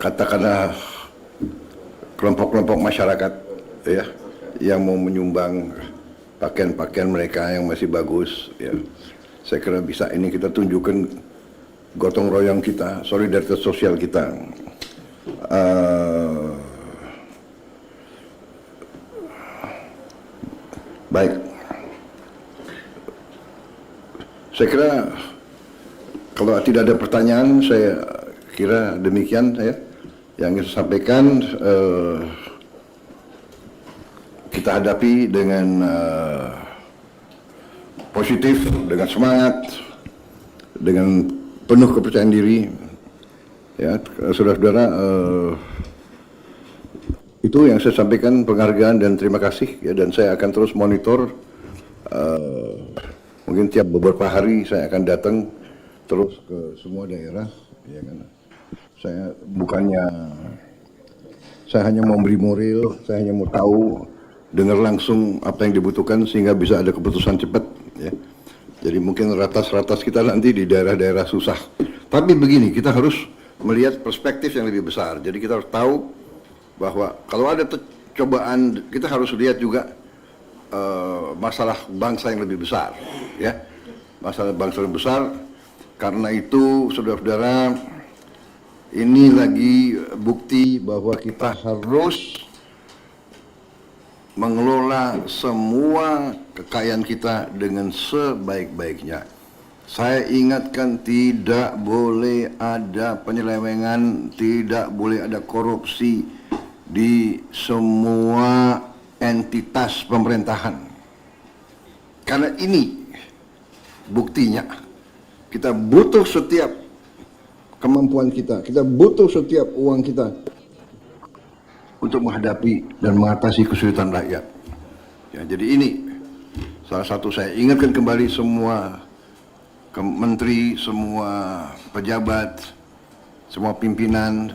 katakanlah kelompok-kelompok masyarakat ya yang mau menyumbang pakaian-pakaian mereka yang masih bagus ya. Saya kira bisa ini kita tunjukkan gotong royong kita, solidaritas sosial kita. Baik, saya kira kalau tidak ada pertanyaan, saya kira demikian ya yang ingin saya sampaikan. Kita hadapi dengan positif, dengan semangat, dengan penuh kepercayaan diri. Ya, saudara-saudara, itu yang saya sampaikan, penghargaan dan terima kasih. Ya, dan saya akan terus monitor. Mungkin tiap beberapa hari saya akan datang terus ke semua daerah. Ya kan? Saya hanya mau beri moral, saya hanya mau tahu, dengar langsung apa yang dibutuhkan sehingga bisa ada keputusan cepat ya. Jadi mungkin ratas-ratas kita nanti di daerah-daerah susah. Tapi begini, kita harus melihat perspektif yang lebih besar. Jadi kita harus tahu bahwa kalau ada cobaan, kita harus lihat juga masalah bangsa yang lebih besar ya. Masalah bangsa yang besar. Karena itu saudara-saudara, ini lagi bukti bahwa kita harus mengelola semua kekayaan kita dengan sebaik-baiknya. Saya ingatkan, tidak boleh ada penyelewengan, tidak boleh ada korupsi di semua entitas pemerintahan. Karena ini buktinya, kita butuh setiap kemampuan kita butuh setiap uang kita untuk menghadapi dan mengatasi kesulitan rakyat. Ya, jadi ini salah satu saya ingatkan kembali semua menteri, semua pejabat, semua pimpinan,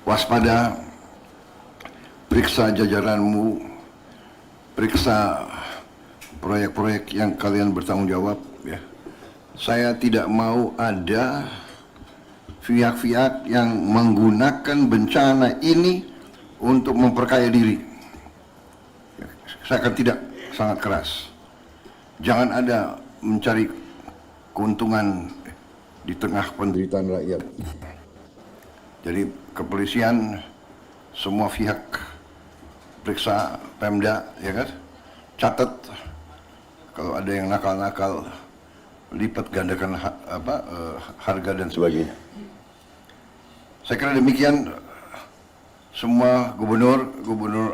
waspada, periksa jajaranmu, periksa proyek-proyek yang kalian bertanggung jawab. Ya. Saya tidak mau ada pihak-pihak yang menggunakan bencana ini untuk memperkaya diri. Saya akan tidak, sangat keras. Jangan ada mencari keuntungan di tengah penderitaan rakyat. Jadi kepolisian, semua pihak periksa Pemda, ya kan? Catat kalau ada yang nakal-nakal, lipat gandakan harga dan sebagainya. Saya kira demikian, semua gubernur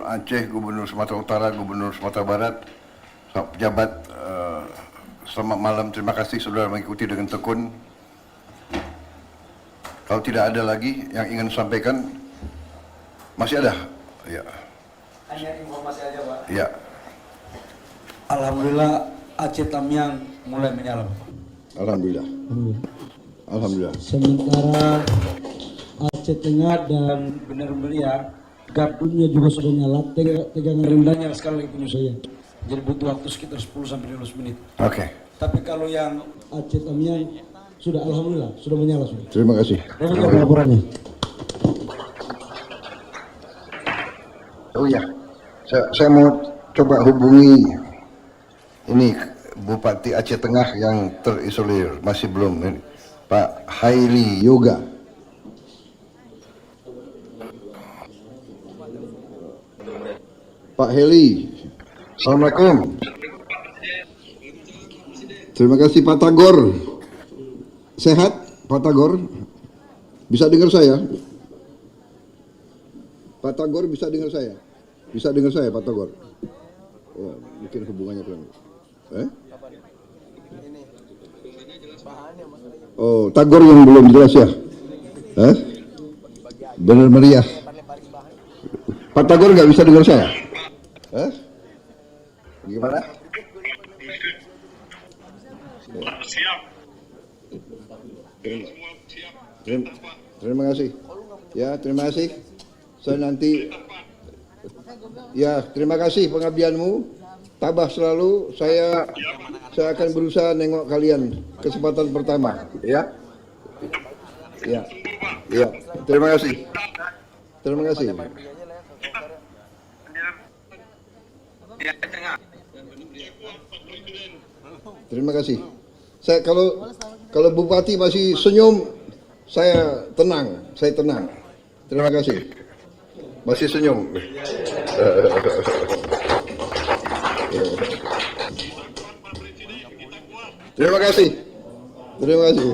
Aceh, gubernur Sumatera Utara, gubernur Sumatera Barat, pejabat, selamat malam. Terima kasih saudara mengikuti dengan tekun. Kalau tidak ada lagi yang ingin sampaikan, masih ada? Ya. Hanya informasi aja, Pak. Ya. Alhamdulillah Aceh Tamiang mulai menyala. Alhamdulillah. Alhamdulillah. Sementara Aceh Tengah dan Bener Meriah, gardunya juga sudah nyala, tegangan rendahnya sekali lagi punya saya. Jadi butuh waktu sekitar 10-15 menit. Oke. Tapi kalau yang Aceh Tamiang sudah alhamdulillah sudah menyala sudah. Terima kasih. Demikian laporannya. Oh ya, saya mau coba hubungi ini Bupati Aceh Tengah yang terisolir, masih belum ini, Pak Haili Yoga. Pak Heli, Assalamualaikum. Terima kasih Pak Tagor. Sehat Pak Tagor? Bisa dengar saya? Pak Tagor bisa dengar saya? Bisa dengar saya Pak Tagor? Oh, mungkin hubungannya kurang. Oh, Tagor yang belum jelas ya? Bener meriah. Pak Tagor nggak bisa dengar saya? Gimana? Terima kasih. Ya, terima kasih. Saya nanti. Ya, terima kasih pengabdianmu. Tabah selalu. Saya akan berusaha nengok kalian kesempatan pertama. Ya. Ya. Ya. Terima kasih. Terima kasih. Terima kasih. Saya kalau Bupati masih senyum, saya tenang. Terima kasih. Masih senyum. Terima kasih. Terima kasih.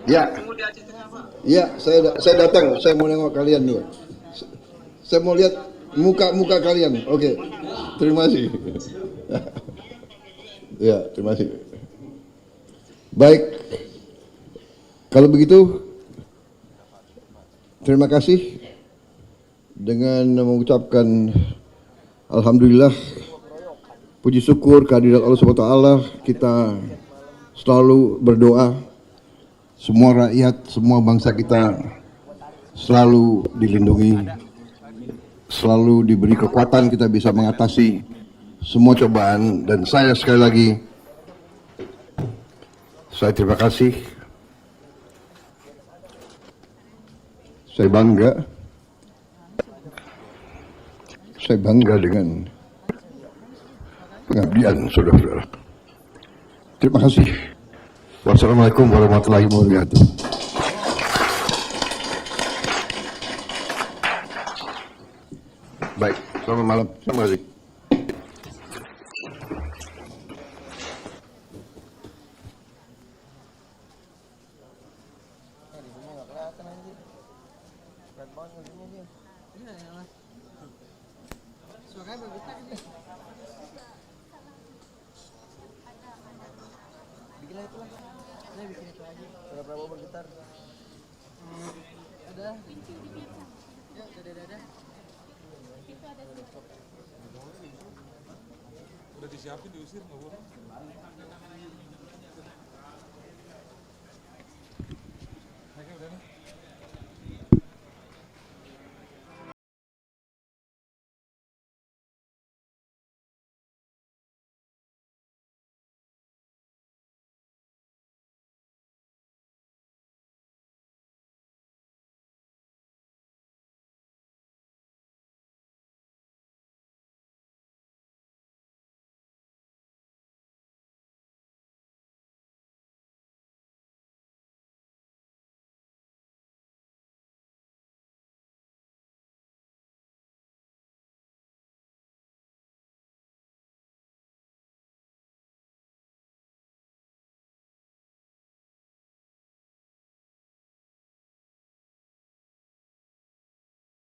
Ya. Ya, saya datang. Saya mau nengok kalian dulu. Saya mau lihat muka kalian. Oke. Terima kasih. Ya, terima kasih. Baik. Kalau begitu, terima kasih dengan mengucapkan alhamdulillah, puji syukur kehadirat Allah Subhanahu wa taala, kita selalu berdoa semua rakyat, semua bangsa kita selalu dilindungi, selalu diberi kekuatan, kita bisa mengatasi semua cobaan. Dan saya sekali lagi, saya terima kasih. Saya bangga dengan pengabdian saudara-saudara. Terima kasih. Wassalamualaikum warahmatullahi wabarakatuh. Baik, selamat malam. Terima kasih. Udah disiapin diusir nggak boleh.